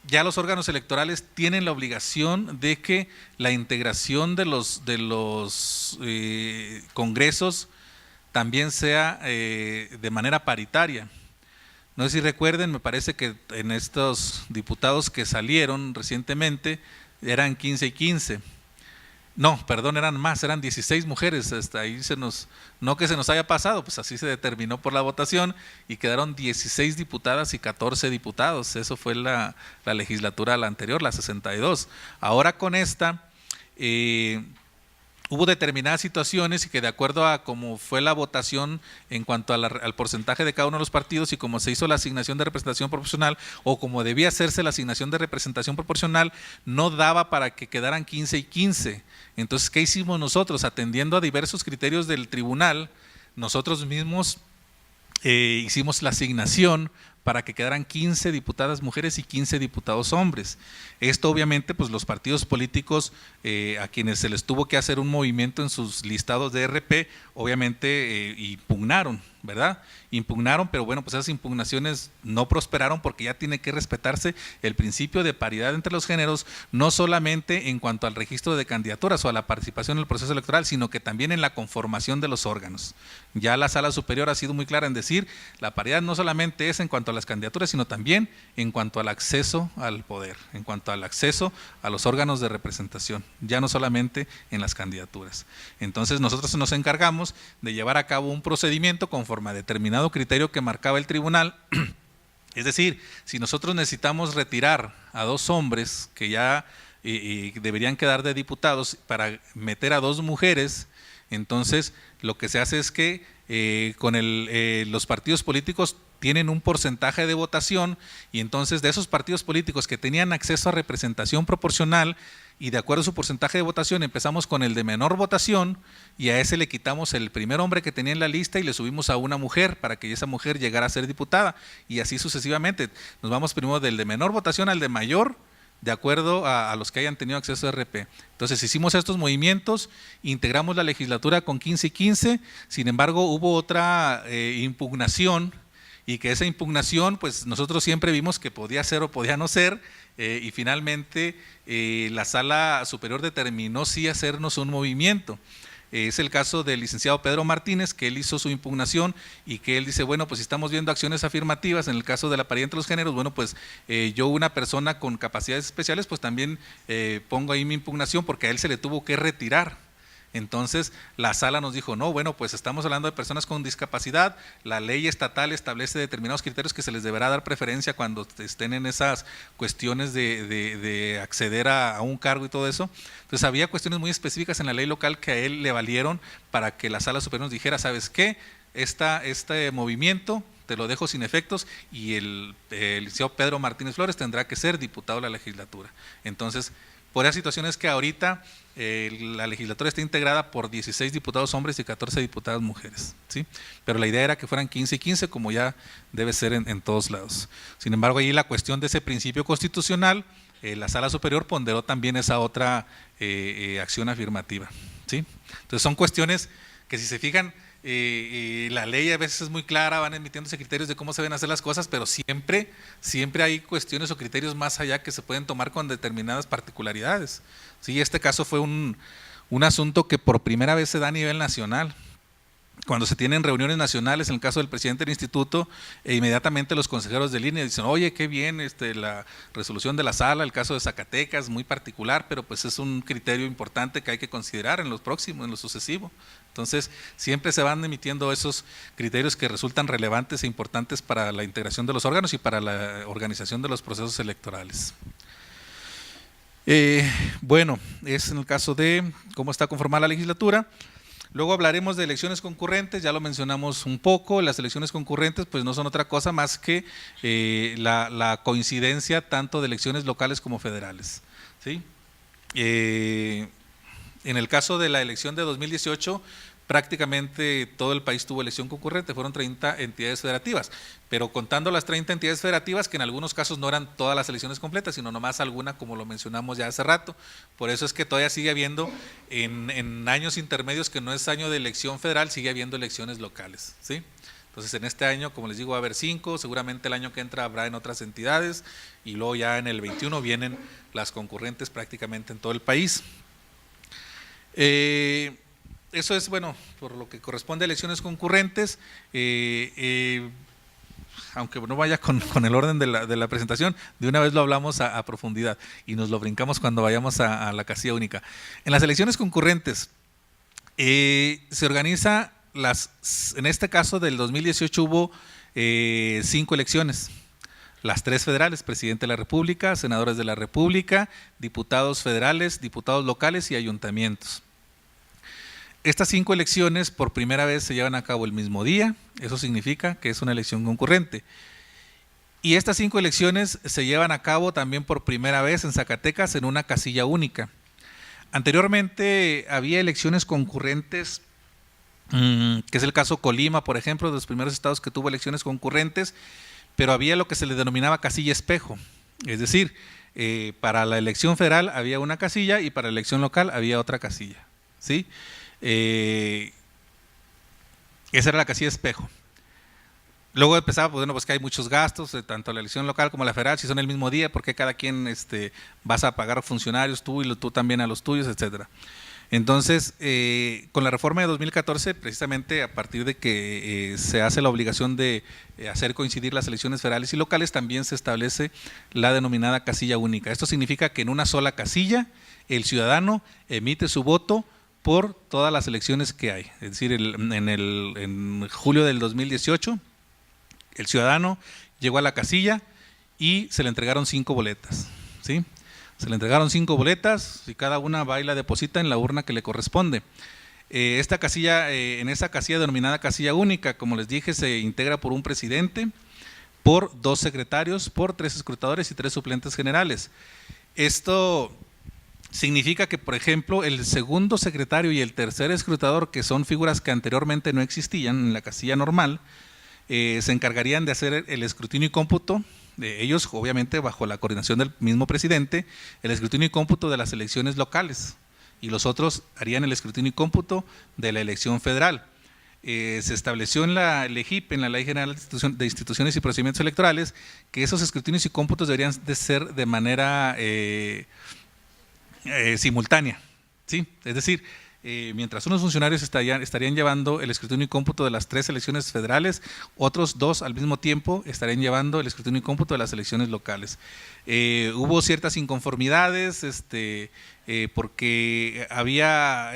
ya los órganos electorales tienen la obligación de que la integración de los congresos también sea de manera paritaria. No sé si recuerden, me parece que en estos diputados que salieron recientemente eran 15 y 15. No, perdón, eran más, eran 16 mujeres, hasta ahí no que se nos haya pasado, pues así se determinó por la votación y quedaron 16 diputadas y 14 diputados, eso fue la legislatura la anterior, la 62. Ahora con esta hubo determinadas situaciones y que de acuerdo a cómo fue la votación en cuanto al porcentaje de cada uno de los partidos y cómo se hizo la asignación de representación proporcional o como debía hacerse la asignación de representación proporcional, no daba para que quedaran 15 y 15. Entonces, ¿qué hicimos nosotros? Atendiendo a diversos criterios del tribunal, nosotros mismos hicimos la asignación para que quedaran 15 diputadas mujeres y 15 diputados hombres. Esto obviamente pues los partidos políticos a quienes se les tuvo que hacer un movimiento en sus listados de RP, obviamente impugnaron ¿verdad? Impugnaron, pero bueno, pues esas impugnaciones no prosperaron porque ya tiene que respetarse el principio de paridad entre los géneros, no solamente en cuanto al registro de candidaturas o a la participación en el proceso electoral, sino que también en la conformación de los órganos. Ya la Sala Superior ha sido muy clara en decir, la paridad no solamente es en cuanto a las candidaturas, sino también en cuanto al acceso al poder, en cuanto al acceso a los órganos de representación, ya no solamente en las candidaturas. Entonces nosotros nos encargamos de llevar a cabo un procedimiento conforme a determinado criterio que marcaba el tribunal. Es decir, si nosotros necesitamos retirar a 2 hombres que ya deberían quedar de diputados para meter a 2 mujeres, entonces lo que se hace es que los partidos políticos tienen un porcentaje de votación y entonces de esos partidos políticos que tenían acceso a representación proporcional y de acuerdo a su porcentaje de votación empezamos con el de menor votación y a ese le quitamos el primer hombre que tenía en la lista y le subimos a una mujer para que esa mujer llegara a ser diputada y así sucesivamente. Nos vamos primero del de menor votación al de mayor de acuerdo a los que hayan tenido acceso a RP. Entonces hicimos estos movimientos, integramos la legislatura con 15 y 15, sin embargo hubo otra impugnación y que esa impugnación pues nosotros siempre vimos que podía ser o podía no ser y finalmente la Sala Superior determinó sí hacernos un movimiento. Es el caso del licenciado Pedro Martínez, que él hizo su impugnación y que él dice, bueno, pues si estamos viendo acciones afirmativas, en el caso de la paridad entre los géneros, bueno, pues yo una persona con capacidades especiales, pues también pongo ahí mi impugnación porque a él se le tuvo que retirar. Entonces la sala nos dijo, no, bueno, pues estamos hablando de personas con discapacidad, la ley estatal establece determinados criterios que se les deberá dar preferencia cuando estén en esas cuestiones de acceder a un cargo y todo eso. Entonces había cuestiones muy específicas en la ley local que a él le valieron para que la Sala Superior nos dijera, ¿sabes qué? Este movimiento te lo dejo sin efectos y el licenciado Pedro Martínez Flores tendrá que ser diputado de la legislatura. Entonces, por esas situaciones que ahorita la legislatura está integrada por 16 diputados hombres y 14 diputadas mujeres, ¿sí? Pero la idea era que fueran 15 y 15 como ya debe ser en todos lados. Sin embargo, ahí la cuestión de ese principio constitucional, la Sala Superior ponderó también esa otra acción afirmativa, ¿sí? Entonces son cuestiones que si se fijan, la ley a veces es muy clara, van emitiéndose criterios de cómo se deben hacer las cosas, pero siempre hay cuestiones o criterios más allá que se pueden tomar con determinadas particularidades. Sí, este caso fue un asunto que por primera vez se da a nivel nacional. Cuando se tienen reuniones nacionales, en el caso del presidente del instituto, inmediatamente los consejeros del INE dicen, oye, qué bien la resolución de la sala, el caso de Zacatecas, muy particular, pero pues es un criterio importante que hay que considerar en los próximos, en lo sucesivo. Entonces, siempre se van emitiendo esos criterios que resultan relevantes e importantes para la integración de los órganos y para la organización de los procesos electorales. Bueno, es en el caso de cómo está conformada la legislatura. Luego hablaremos de elecciones concurrentes, ya lo mencionamos un poco. Las elecciones concurrentes pues no son otra cosa más que la coincidencia tanto de elecciones locales como federales, ¿sí? En el caso de la elección de 2018, prácticamente todo el país tuvo elección concurrente, fueron 30 entidades federativas, pero contando las 30 entidades federativas, que en algunos casos no eran todas las elecciones completas, sino nomás alguna, como lo mencionamos ya hace rato. Por eso es que todavía sigue habiendo, en años intermedios que no es año de elección federal, sigue habiendo elecciones locales, ¿sí? Entonces en este año, como les digo, va a haber 5, seguramente el año que entra habrá en otras entidades, y luego ya en el 21 vienen las concurrentes prácticamente en todo el país. Eso es, bueno, por lo que corresponde a elecciones concurrentes, aunque no vaya con el orden de la presentación, de una vez lo hablamos a profundidad y nos lo brincamos cuando vayamos a la casilla única. En las elecciones concurrentes se organiza, en este caso del 2018 hubo 5 elecciones. Las 3 federales, presidente de la República, senadores de la República, diputados federales, diputados locales y ayuntamientos. Estas 5 elecciones por primera vez se llevan a cabo el mismo día, eso significa que es una elección concurrente. Y estas 5 elecciones se llevan a cabo también por primera vez en Zacatecas en una casilla única. Anteriormente había elecciones concurrentes, que es el caso Colima, por ejemplo, de los primeros estados que tuvo elecciones concurrentes, pero había lo que se le denominaba casilla espejo, es decir, para la elección federal había una casilla y para la elección local había otra casilla, ¿sí? Esa era la casilla espejo. Luego empezaba, pues, bueno, pues que hay muchos gastos, tanto la elección local como la federal, si son el mismo día, ¿por qué cada quien vas a pagar funcionarios, tú y tú también a los tuyos, etcétera? Entonces, con la reforma de 2014, precisamente a partir de que se hace la obligación de hacer coincidir las elecciones federales y locales, también se establece la denominada casilla única. Esto significa que en una sola casilla el ciudadano emite su voto por todas las elecciones que hay. Es decir, en julio del 2018, el ciudadano llegó a la casilla y se le entregaron 5 boletas, ¿sí? Se le entregaron 5 boletas y cada una va y la deposita en la urna que le corresponde. Esta casilla, en esa casilla denominada casilla única, como les dije, se integra por un presidente, por 2 secretarios, por 3 escrutadores y 3 suplentes generales. Esto significa que, por ejemplo, el segundo secretario y el tercer escrutador, que son figuras que anteriormente no existían en la casilla normal, se encargarían de hacer el escrutinio y cómputo, de ellos obviamente bajo la coordinación del mismo presidente, el escrutinio y cómputo de las elecciones locales, y los otros harían el escrutinio y cómputo de la elección federal. Se estableció en la LEGIP, en la Ley General de Instituciones y Procedimientos Electorales, que esos escrutinios y cómputos deberían de ser de manera simultánea, ¿sí? Es decir, mientras unos funcionarios estarían llevando el escrutinio y cómputo de las 3 elecciones federales, otros 2 al mismo tiempo estarían llevando el escrutinio y cómputo de las elecciones locales. Hubo ciertas inconformidades porque había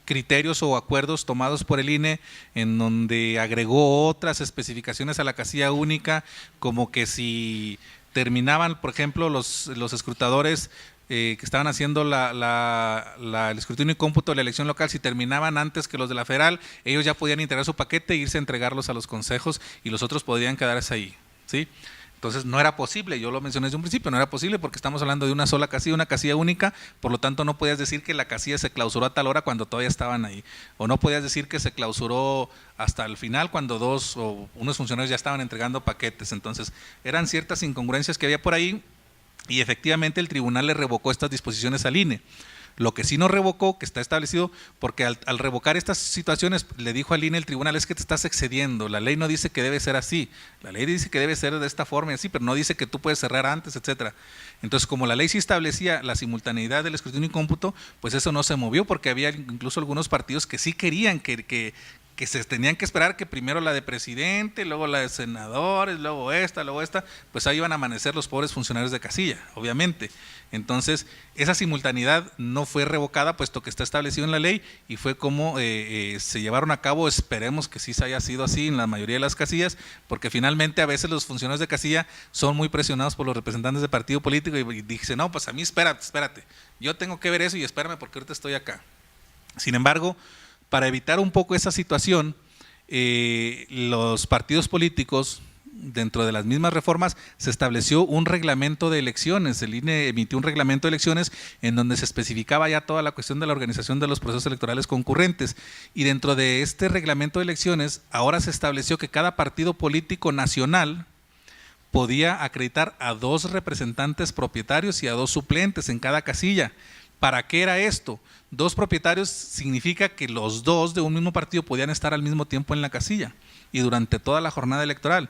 criterios o acuerdos tomados por el INE en donde agregó otras especificaciones a la casilla única, como que si terminaban, por ejemplo, los escrutadores que estaban haciendo el escrutinio y cómputo de la elección local, si terminaban antes que los de la federal, ellos ya podían integrar su paquete e irse a entregarlos a los consejos y los otros podían quedarse ahí, ¿sí? Entonces no era posible, yo lo mencioné desde un principio, no era posible porque estamos hablando de una sola casilla, una casilla única, por lo tanto no podías decir que la casilla se clausuró a tal hora cuando todavía estaban ahí, o no podías decir que se clausuró hasta el final cuando 2 o unos funcionarios ya estaban entregando paquetes. Entonces eran ciertas incongruencias que había por ahí y efectivamente el tribunal le revocó estas disposiciones al INE. Lo que sí no revocó, que está establecido, porque al revocar estas situaciones le dijo al INE el tribunal, es que te estás excediendo, la ley no dice que debe ser así, la ley dice que debe ser de esta forma y así, pero no dice que tú puedes cerrar antes, etcétera. Entonces, como la ley sí establecía la simultaneidad del escrutinio y cómputo, pues eso no se movió, porque había incluso algunos partidos que sí querían que se tenían que esperar que primero la de presidente, luego la de senadores, luego esta, pues ahí iban a amanecer los pobres funcionarios de casilla, obviamente. Entonces, esa simultaneidad no fue revocada, puesto que está establecido en la ley, y fue como se llevaron a cabo. Esperemos que sí se haya sido así en la mayoría de las casillas, porque finalmente a veces los funcionarios de casilla son muy presionados por los representantes de partido político y dicen, no, pues a mí espérate, yo tengo que ver eso y espérame porque ahorita estoy acá. Sin embargo, para evitar un poco esa situación, los partidos políticos, dentro de las mismas reformas, se estableció un reglamento de elecciones. El INE emitió un reglamento de elecciones en donde se especificaba ya toda la cuestión de la organización de los procesos electorales concurrentes. Y dentro de este reglamento de elecciones, ahora se estableció que cada partido político nacional podía acreditar a 2 representantes propietarios y a 2 suplentes en cada casilla. ¿Para qué era esto? 2 propietarios significa que los 2 de un mismo partido podían estar al mismo tiempo en la casilla y durante toda la jornada electoral.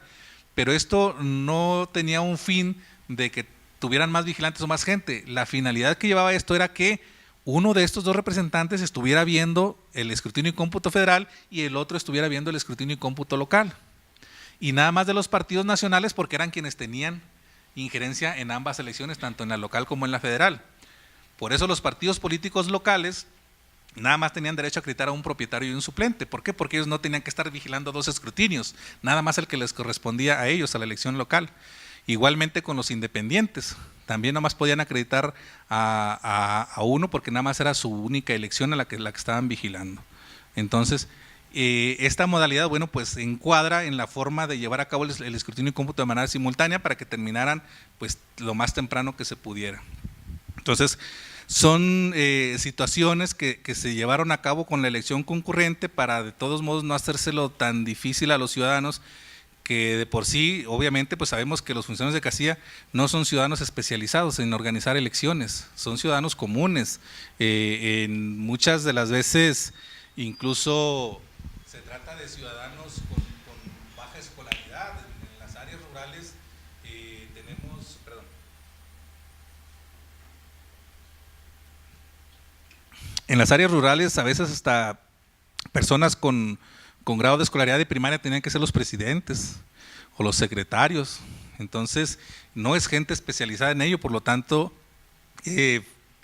Pero esto no tenía un fin de que tuvieran más vigilantes o más gente. La finalidad que llevaba esto era que uno de estos 2 representantes estuviera viendo el escrutinio y cómputo federal y el otro estuviera viendo el escrutinio y cómputo local. Y nada más de los partidos nacionales, porque eran quienes tenían injerencia en ambas elecciones, tanto en la local como en la federal. Por eso los partidos políticos locales nada más tenían derecho a acreditar a un propietario y un suplente. ¿Por qué? Porque ellos no tenían que estar vigilando 2 escrutinios, nada más el que les correspondía a ellos, a la elección local. Igualmente con los independientes, también nada más podían acreditar a uno porque nada más era su única elección a la que estaban vigilando. Entonces, esta modalidad, bueno, pues encuadra en la forma de llevar a cabo el escrutinio y cómputo de manera simultánea para que terminaran pues lo más temprano que se pudiera. Entonces, son situaciones que se llevaron a cabo con la elección concurrente para de todos modos no hacérselo tan difícil a los ciudadanos, que de por sí, obviamente, pues sabemos que los funcionarios de casilla no son ciudadanos especializados en organizar elecciones, son ciudadanos comunes. En muchas de las veces incluso se trata de ciudadanos escolaridad. En las áreas rurales tenemos, perdón. En las áreas rurales a veces hasta personas con grado de escolaridad de primaria tenían que ser los presidentes o los secretarios. Entonces, no es gente especializada en ello, por lo tanto,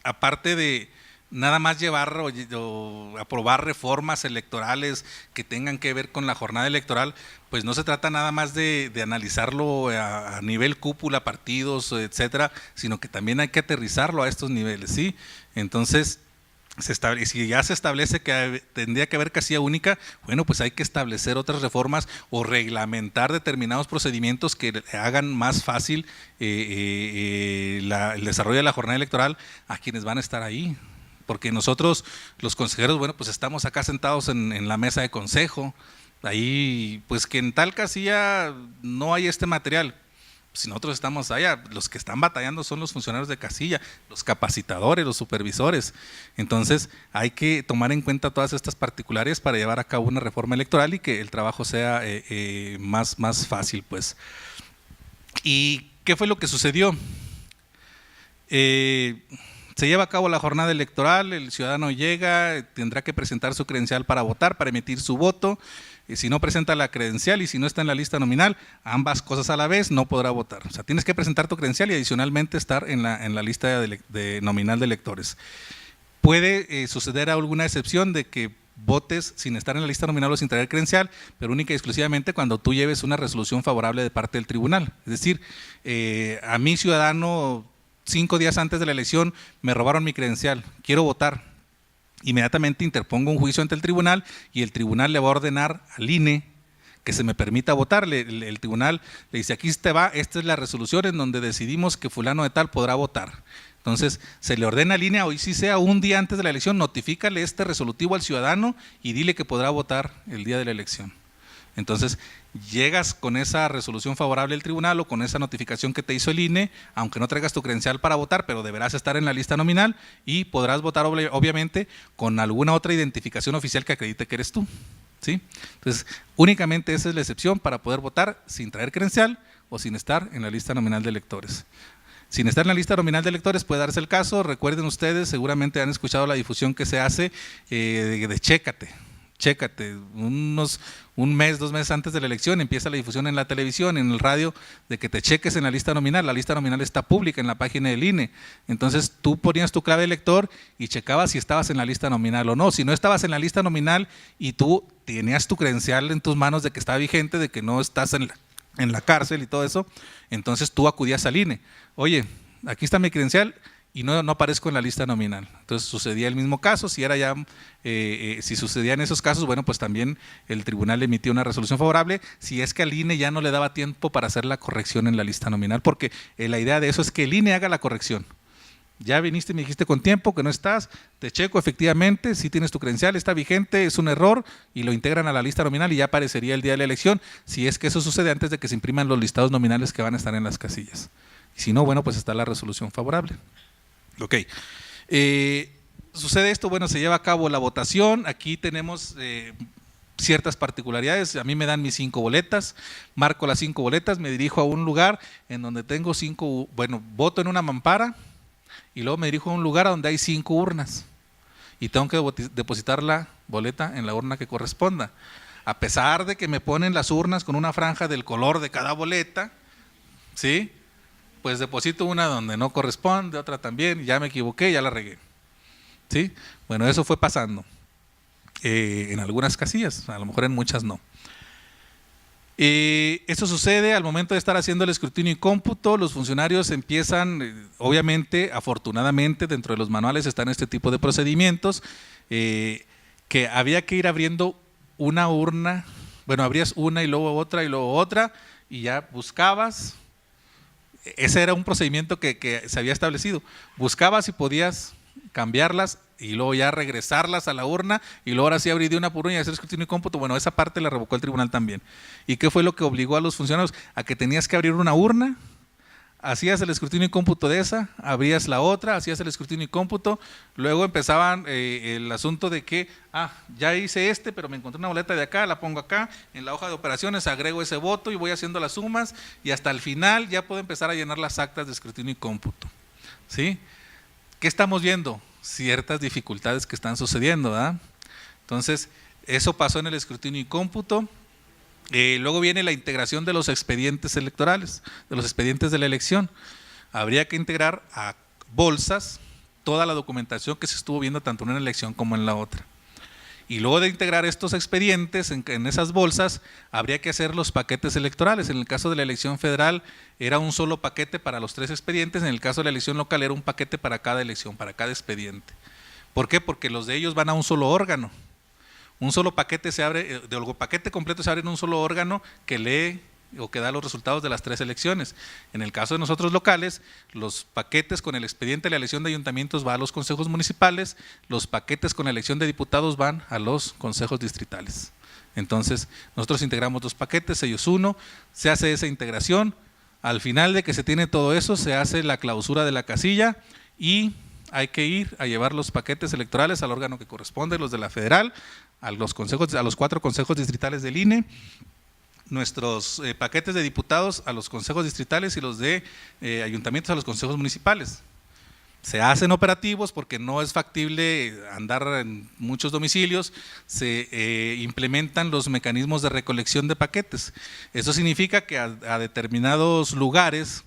aparte de nada más llevar o aprobar reformas electorales que tengan que ver con la jornada electoral, pues no se trata nada más de analizarlo a nivel cúpula, partidos, etcétera, sino que también hay que aterrizarlo a estos niveles, ¿sí? Entonces, si ya se establece que tendría que haber casilla única, bueno, pues hay que establecer otras reformas o reglamentar determinados procedimientos que hagan más fácil el desarrollo de la jornada electoral a quienes van a estar ahí. Porque nosotros, los consejeros, bueno, pues estamos acá sentados en la mesa de consejo, ahí, pues que en tal casilla no hay este material. Si nosotros estamos allá, los que están batallando son los funcionarios de casilla, los capacitadores, los supervisores. Entonces hay que tomar en cuenta todas estas particularidades para llevar a cabo una reforma electoral y que el trabajo sea más fácil, pues. ¿Y qué fue lo que sucedió? Se lleva a cabo la jornada electoral, el ciudadano llega, tendrá que presentar su credencial para votar, para emitir su voto. Si no presenta la credencial y si no está en la lista nominal, ambas cosas a la vez, no podrá votar. O sea, tienes que presentar tu credencial y adicionalmente estar en la lista nominal de electores. Puede suceder alguna excepción de que votes sin estar en la lista nominal o sin traer credencial, pero única y exclusivamente cuando tú lleves una resolución favorable de parte del tribunal. Es decir, a mí, ciudadano, 5 días antes de la elección me robaron mi credencial, quiero votar. Inmediatamente interpongo un juicio ante el tribunal y el tribunal le va a ordenar al INE que se me permita votar. El tribunal le dice, aquí te va, esta es la resolución en donde decidimos que fulano de tal podrá votar. Entonces se le ordena al INE, hoy sí sea un día antes de la elección, notifícale este resolutivo al ciudadano y dile que podrá votar el día de la elección. Entonces llegas con esa resolución favorable del tribunal o con esa notificación que te hizo el INE, aunque no traigas tu credencial para votar, pero deberás estar en la lista nominal y podrás votar obviamente con alguna otra identificación oficial que acredite que eres tú, ¿sí? Entonces únicamente esa es la excepción para poder votar sin traer credencial o sin estar en la lista nominal de electores. Sin estar en la lista nominal de electores puede darse el caso, recuerden ustedes, seguramente han escuchado la difusión que se hace de chécate, un mes, 2 meses antes de la elección empieza la difusión en la televisión, en el radio, de que te cheques en la lista nominal. La lista nominal está pública en la página del INE. Entonces tú ponías tu clave de elector y checabas si estabas en la lista nominal o no. Si no estabas en la lista nominal y tú tenías tu credencial en tus manos de que está vigente, de que no estás en la cárcel y todo eso, entonces tú acudías al INE. Oye, aquí está mi credencial y no aparezco en la lista nominal. Entonces sucedía el mismo caso, si sucedían esos casos, bueno, pues también el tribunal emitió una resolución favorable, si es que al INE ya no le daba tiempo para hacer la corrección en la lista nominal, porque la idea de eso es que el INE haga la corrección. Ya viniste y me dijiste con tiempo que no estás, te checo efectivamente, si tienes tu credencial, está vigente, es un error y lo integran a la lista nominal y ya aparecería el día de la elección, si es que eso sucede antes de que se impriman los listados nominales que van a estar en las casillas. Y si no, bueno, pues está la resolución favorable. Ok, sucede esto, bueno, se lleva a cabo la votación, aquí tenemos ciertas particularidades, a mí me dan mis 5 boletas, marco las 5 boletas, me dirijo a un lugar en donde tengo 5, bueno, voto en una mampara y luego me dirijo a un lugar donde hay 5 urnas y tengo que depositar la boleta en la urna que corresponda. A pesar de que me ponen las urnas con una franja del color de cada boleta, ¿sí?, pues deposito una donde no corresponde, otra también, ya me equivoqué, ya la regué, ¿sí? Bueno, eso fue pasando en algunas casillas, a lo mejor en muchas no. Esto sucede al momento de estar haciendo el escrutinio y cómputo, los funcionarios empiezan, obviamente, afortunadamente, dentro de los manuales están este tipo de procedimientos, que había que ir abriendo una urna, bueno, abrías una y luego otra, y ya buscabas. Ese era un procedimiento que se había establecido. Buscabas si podías cambiarlas y luego ya regresarlas a la urna y luego ahora sí abrir de una por una y hacer escrutinio y cómputo. Bueno, esa parte la revocó el tribunal también. ¿Y qué fue lo que obligó a los funcionarios? A que tenías que abrir una urna, hacías el escrutinio y cómputo de esa, abrías la otra, hacías el escrutinio y cómputo, luego empezaban el asunto de que, ya hice pero me encontré una boleta de acá, la pongo acá, en la hoja de operaciones agrego ese voto y voy haciendo las sumas y hasta el final ya puedo empezar a llenar las actas de escrutinio y cómputo, ¿sí? ¿Qué estamos viendo? Ciertas dificultades que están sucediendo, ¿verdad? Entonces, eso pasó en el escrutinio y cómputo. Luego viene la integración de los expedientes electorales, de los expedientes de la elección. Habría que integrar a bolsas toda la documentación que se estuvo viendo tanto en una elección como en la otra. Y luego de integrar estos expedientes en esas bolsas, habría que hacer los paquetes electorales. En el caso de la elección federal era un solo paquete para los 3 expedientes, en el caso de la elección local era un paquete para cada elección, para cada expediente. ¿Por qué? Porque los de ellos van a un solo órgano. Un solo paquete se abre, el paquete completo se abre en un solo órgano que lee o que da los resultados de las 3 elecciones. En el caso de nosotros locales, los paquetes con el expediente de la elección de ayuntamientos va a los consejos municipales, los paquetes con la elección de diputados van a los consejos distritales. Entonces, nosotros integramos 2 paquetes, ellos 1, se hace esa integración, al final de que se tiene todo eso, se hace la clausura de la casilla y hay que ir a llevar los paquetes electorales al órgano que corresponde, los de la federal, a los 4 consejos distritales del INE, nuestros paquetes de diputados a los consejos distritales y los de ayuntamientos a los consejos municipales. Se hacen operativos porque no es factible andar en muchos domicilios, se implementan los mecanismos de recolección de paquetes. Eso significa que a determinados lugares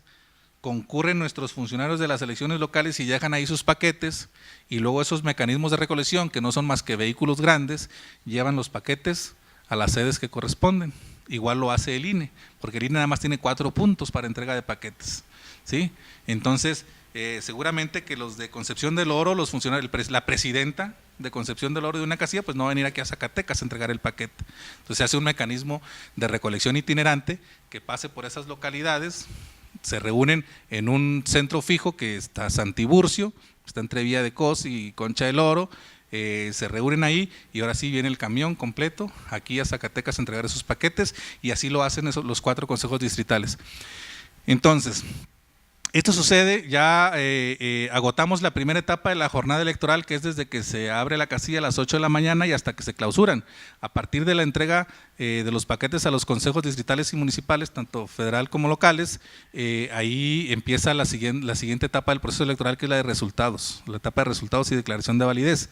concurren nuestros funcionarios de las elecciones locales y dejan ahí sus paquetes y luego esos mecanismos de recolección, que no son más que vehículos grandes, llevan los paquetes a las sedes que corresponden. Igual lo hace el INE, porque el INE nada más tiene 4 puntos para entrega de paquetes, ¿sí? Entonces, seguramente que los de Concepción del Oro, los funcionarios, la presidenta de Concepción del Oro de una casilla, pues no va a venir aquí a Zacatecas a entregar el paquete. Entonces se hace un mecanismo de recolección itinerante que pase por esas localidades, se reúnen en un centro fijo que está Santiburcio, está entre Villa de Cos y Concha del Oro, se reúnen ahí y ahora sí viene el camión completo aquí a Zacatecas a entregar esos paquetes y así lo hacen los 4 consejos distritales. Entonces, esto sucede, ya agotamos la primera etapa de la jornada electoral, que es desde que se abre la casilla a las 8 de la mañana y hasta que se clausuran. A partir de la entrega de los paquetes a los consejos distritales y municipales, tanto federal como locales, ahí empieza la siguiente etapa del proceso electoral, que es la de resultados, la etapa de resultados y declaración de validez.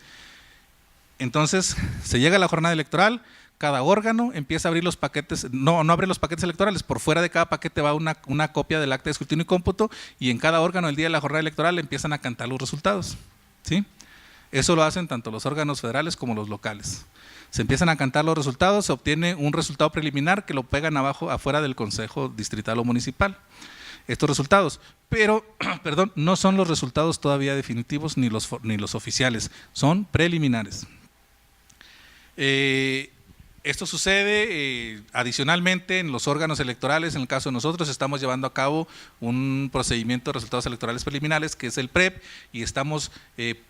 Entonces, se llega a la jornada electoral, cada órgano empieza a abrir los paquetes, no abre los paquetes electorales, por fuera de cada paquete va una copia del acta de escrutinio y cómputo y en cada órgano el día de la jornada electoral empiezan a cantar los resultados, ¿sí? Eso lo hacen tanto los órganos federales como los locales. Se empiezan a cantar los resultados, se obtiene un resultado preliminar que lo pegan afuera del consejo distrital o municipal. Estos resultados, pero, perdón, no son los resultados todavía definitivos ni los oficiales, son preliminares. Esto sucede adicionalmente en los órganos electorales. En el caso de nosotros estamos llevando a cabo un procedimiento de resultados electorales preliminares que es el PREP y estamos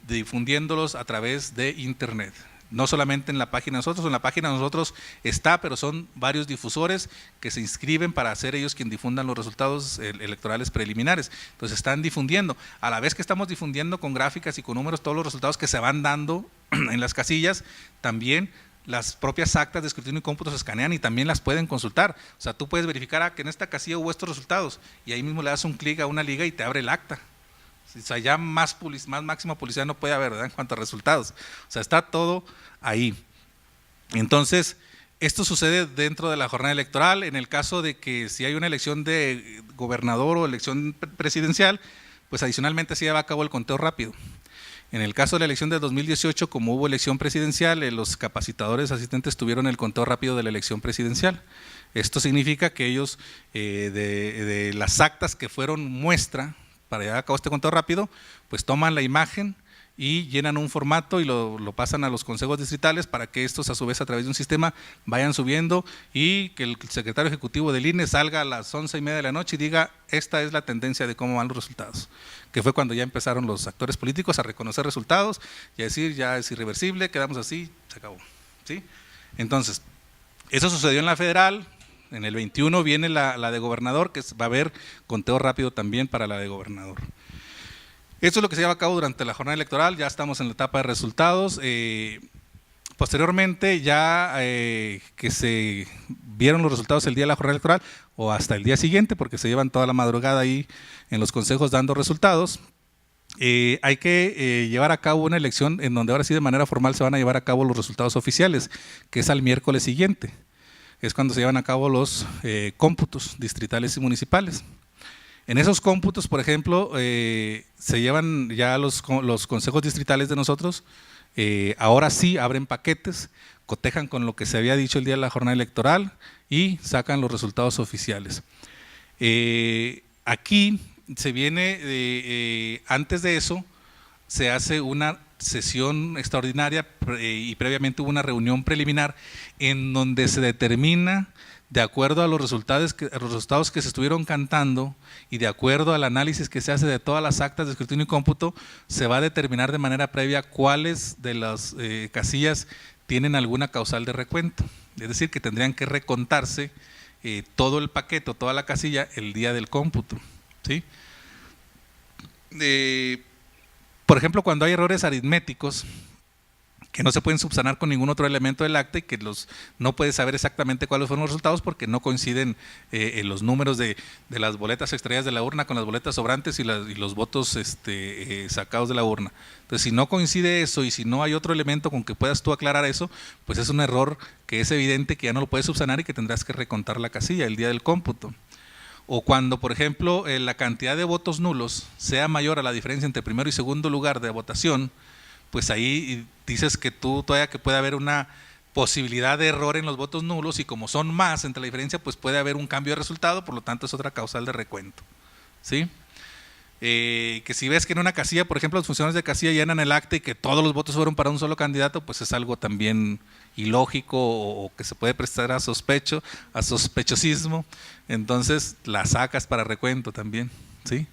difundiéndolos a través de internet. No solamente en la página de nosotros, en la página de nosotros está, pero son varios difusores que se inscriben para ser ellos quien difundan los resultados electorales preliminares. Entonces están difundiendo, a la vez que estamos difundiendo con gráficas y con números todos los resultados que se van dando en las casillas, también las propias actas de escrutinio y cómputo se escanean y también las pueden consultar. O sea, tú puedes verificar que en esta casilla hubo estos resultados y ahí mismo le das un clic a una liga y te abre el acta. O sea, ya más máxima publicidad no puede haber, ¿verdad?, en cuanto a resultados. O sea, está todo ahí. Entonces, esto sucede dentro de la jornada electoral. En el caso de que si hay una elección de gobernador o elección presidencial, pues adicionalmente se lleva a cabo el conteo rápido. En el caso de la elección de 2018, como hubo elección presidencial, los capacitadores asistentes tuvieron el conteo rápido de la elección presidencial. Esto significa que ellos, de las actas que fueron muestra para llevar a cabo este conteo rápido, pues toman la imagen y llenan un formato y lo pasan a los consejos distritales para que estos a su vez a través de un sistema vayan subiendo y que el secretario ejecutivo del INE salga a las 11:30 de la noche y diga: esta es la tendencia de cómo van los resultados, que fue cuando ya empezaron los actores políticos a reconocer resultados y a decir: ya es irreversible, quedamos así, se acabó, ¿sí? Entonces, eso sucedió en la federal, En el 21 viene la de gobernador, que va a haber conteo rápido también para la de gobernador. Esto es lo que se lleva a cabo durante la jornada electoral, ya estamos en la etapa de resultados. Posteriormente, ya que se vieron los resultados el día de la jornada electoral o hasta el día siguiente, porque se llevan toda la madrugada ahí en los consejos dando resultados, hay que llevar a cabo una elección en donde ahora sí de manera formal se van a llevar a cabo los resultados oficiales, que es al miércoles siguiente. Es cuando se llevan a cabo los cómputos distritales y municipales. En esos cómputos, por ejemplo, se llevan ya los consejos distritales de nosotros, ahora sí abren paquetes, cotejan con lo que se había dicho el día de la jornada electoral y sacan los resultados oficiales. Aquí se viene, antes de eso, se hace una sesión extraordinaria y previamente hubo una reunión preliminar en donde se determina, de acuerdo a los resultados que se estuvieron cantando y de acuerdo al análisis que se hace de todas las actas de escrutinio y cómputo, se va a determinar de manera previa cuáles de las casillas tienen alguna causal de recuento. Es decir, que tendrían que recontarse todo el paquete, toda la casilla, el día del cómputo, ¿sí? Por ejemplo, cuando hay errores aritméticos que no se pueden subsanar con ningún otro elemento del acta y que no puedes saber exactamente cuáles fueron los resultados porque no coinciden los números de las boletas extraídas de la urna con las boletas sobrantes y los votos sacados de la urna. Entonces, si no coincide eso y si no hay otro elemento con que puedas tú aclarar eso, pues es un error que es evidente que ya no lo puedes subsanar y que tendrás que recontar la casilla el día del cómputo. O cuando, por ejemplo, la cantidad de votos nulos sea mayor a la diferencia entre primero y segundo lugar de votación, pues ahí dices que tú todavía que puede haber una posibilidad de error en los votos nulos y como son más entre la diferencia, pues puede haber un cambio de resultado, por lo tanto es otra causal de recuento, ¿sí? Que si ves que en una casilla, por ejemplo, los funcionarios de casilla llenan el acta y que todos los votos fueron para un solo candidato, pues es algo también ilógico o que se puede prestar a sospechosismo, entonces la sacas para recuento también, ¿sí?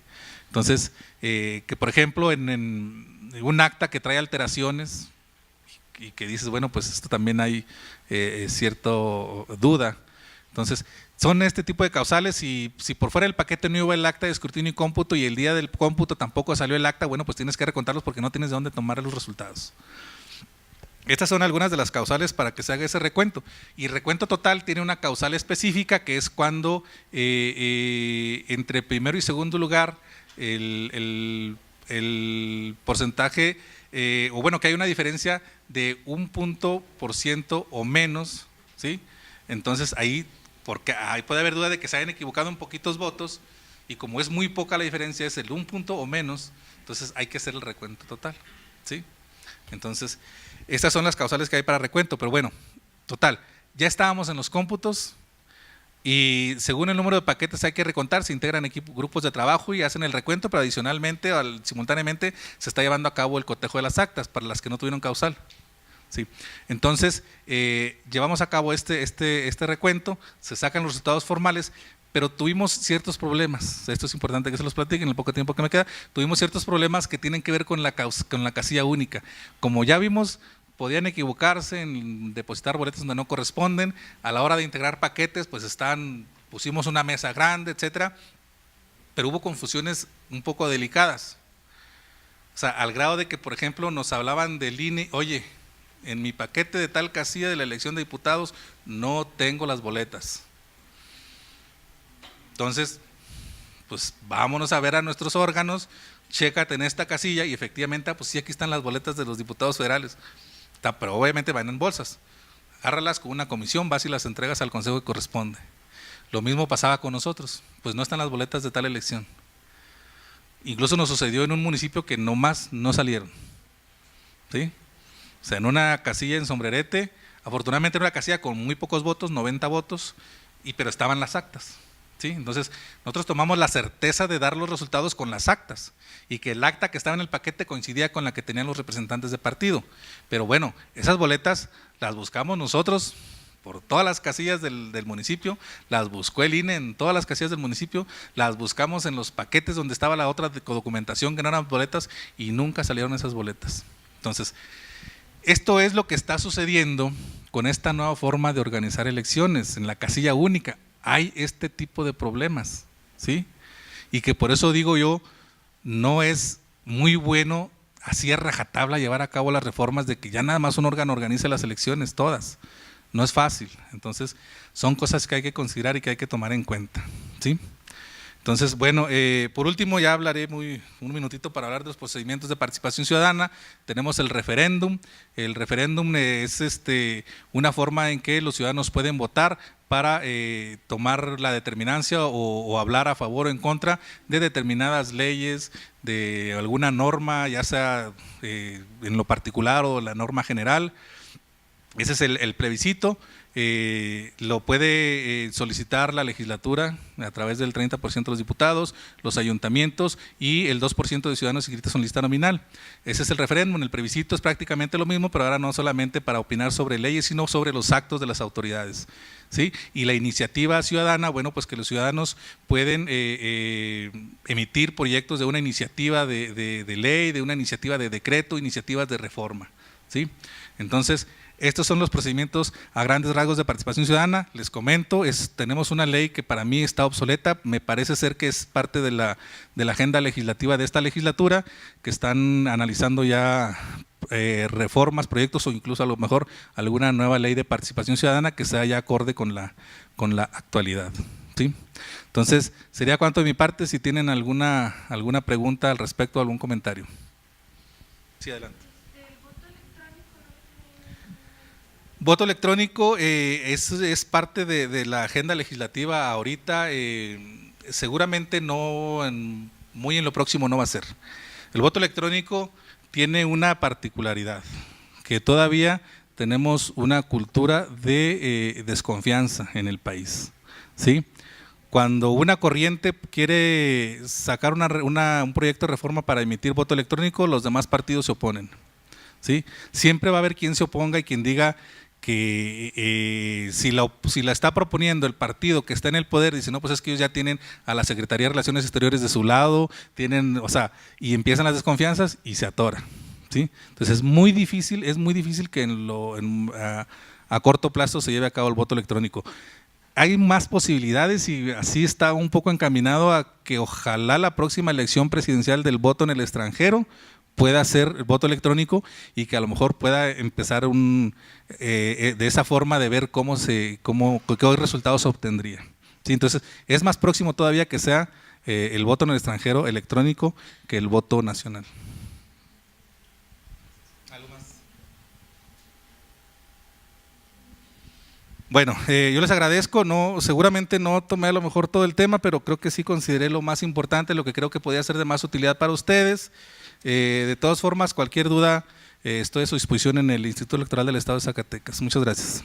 Entonces, que por ejemplo en un acta que trae alteraciones y que dices, bueno, pues esto también hay cierta duda. Entonces, son este tipo de causales y si por fuera del paquete no hubo el acta de escrutinio y cómputo y el día del cómputo tampoco salió el acta, bueno, pues tienes que recontarlos porque no tienes de dónde tomar los resultados. Estas son algunas de las causales para que se haga ese recuento. Y recuento total tiene una causal específica que es cuando entre primero y segundo lugar el porcentaje, o bueno, que hay una diferencia de 1% o menos, ¿sí? Entonces ahí, porque ahí puede haber duda de que se hayan equivocado en poquitos votos y como es muy poca la diferencia, es el 1 punto o menos, entonces hay que hacer el recuento total, ¿sí? Entonces, estas son las causales que hay para recuento, pero bueno, total, ya estábamos en los cómputos. Y según el número de paquetes hay que recontar, se integran grupos de trabajo y hacen el recuento, pero adicionalmente, simultáneamente, se está llevando a cabo el cotejo de las actas para las que no tuvieron causal. ¿Sí? Entonces, llevamos a cabo este recuento, se sacan los resultados formales, pero tuvimos ciertos problemas, esto es importante que se los platique en el poco tiempo que me queda, tuvimos ciertos problemas que tienen que ver con la casilla única. Como ya vimos, podían equivocarse en depositar boletas donde no corresponden, a la hora de integrar paquetes, pues pusimos una mesa grande, etcétera, pero hubo confusiones un poco delicadas. O sea, al grado de que, por ejemplo, nos hablaban del INE, oye, en mi paquete de tal casilla de la elección de diputados no tengo las boletas. Entonces, pues vámonos a ver a nuestros órganos, chécate en esta casilla y efectivamente, pues sí, aquí están las boletas de los diputados federales. Pero obviamente van en bolsas, agárralas con una comisión, vas y las entregas al consejo que corresponde. Lo mismo pasaba con nosotros, pues no están las boletas de tal elección. Incluso nos sucedió en un municipio que nomás no salieron, ¿sí? O sea, en una casilla en Sombrerete, afortunadamente era una casilla con muy pocos votos, 90 votos, pero estaban las actas. ¿Sí? Entonces, nosotros tomamos la certeza de dar los resultados con las actas y que el acta que estaba en el paquete coincidía con la que tenían los representantes de partido. Pero bueno, esas boletas las buscamos nosotros por todas las casillas del municipio, las buscó el INE en todas las casillas del municipio, las buscamos en los paquetes donde estaba la otra documentación que no eran boletas y nunca salieron esas boletas. Entonces, esto es lo que está sucediendo con esta nueva forma de organizar elecciones en la casilla única. hay este tipo de problemas, ¿sí? Y que por eso digo yo, no es muy bueno así a rajatabla llevar a cabo las reformas de que ya nada más un órgano organice las elecciones todas. No es fácil. Entonces, son cosas que hay que considerar y que hay que tomar en cuenta, ¿sí? Entonces, bueno, por último ya hablaré un minutito para hablar de los procedimientos de participación ciudadana. Tenemos el referéndum. El referéndum es una forma en que los ciudadanos pueden votar para tomar la determinancia o hablar a favor o en contra de determinadas leyes, de alguna norma, ya sea en lo particular o la norma general. Ese es el plebiscito. Lo puede solicitar la legislatura a través del 30% de los diputados, los ayuntamientos y el 2% de ciudadanos inscritos en lista nominal. Ese es el referéndum. El plebiscito es prácticamente lo mismo, pero ahora no solamente para opinar sobre leyes, sino sobre los actos de las autoridades, ¿sí? Y la iniciativa ciudadana, bueno, pues que los ciudadanos pueden emitir proyectos de una iniciativa de ley, de una iniciativa de decreto, iniciativas de reforma, ¿sí? Entonces, estos son los procedimientos a grandes rasgos de participación ciudadana. Les comento, tenemos una ley que para mí está obsoleta, me parece ser que es parte de la agenda legislativa de esta legislatura, que están analizando ya reformas, proyectos o incluso a lo mejor alguna nueva ley de participación ciudadana que sea ya acorde con la actualidad, ¿sí? Entonces, sería cuanto de mi parte. Si tienen alguna pregunta al respecto, algún comentario. Sí, adelante. Voto electrónico es parte de la agenda legislativa ahorita, seguramente no, muy en lo próximo no va a ser. El voto electrónico tiene una particularidad, que todavía tenemos una cultura de desconfianza en el país, ¿sí? Cuando una corriente quiere sacar un proyecto de reforma para emitir voto electrónico, los demás partidos se oponen, ¿sí? Siempre va a haber quien se oponga y quien diga que si la está proponiendo el partido que está en el poder, dice, no, pues es que ellos ya tienen a la Secretaría de Relaciones Exteriores de su lado, y empiezan las desconfianzas y se atora, ¿sí? Entonces es muy difícil que a corto plazo se lleve a cabo el voto electrónico. Hay más posibilidades y así está un poco encaminado a que ojalá la próxima elección presidencial del voto en el extranjero pueda ser el voto electrónico y que a lo mejor pueda empezar de esa forma de ver qué resultados se obtendría, ¿sí? Entonces, es más próximo todavía que sea el voto en el extranjero electrónico que el voto nacional. ¿Algo más? Bueno, yo les agradezco. Seguramente no tomé a lo mejor todo el tema, pero creo que sí consideré lo más importante, lo que creo que podía ser de más utilidad para ustedes. De todas formas, cualquier duda, estoy a su disposición en el Instituto Electoral del Estado de Zacatecas. Muchas gracias.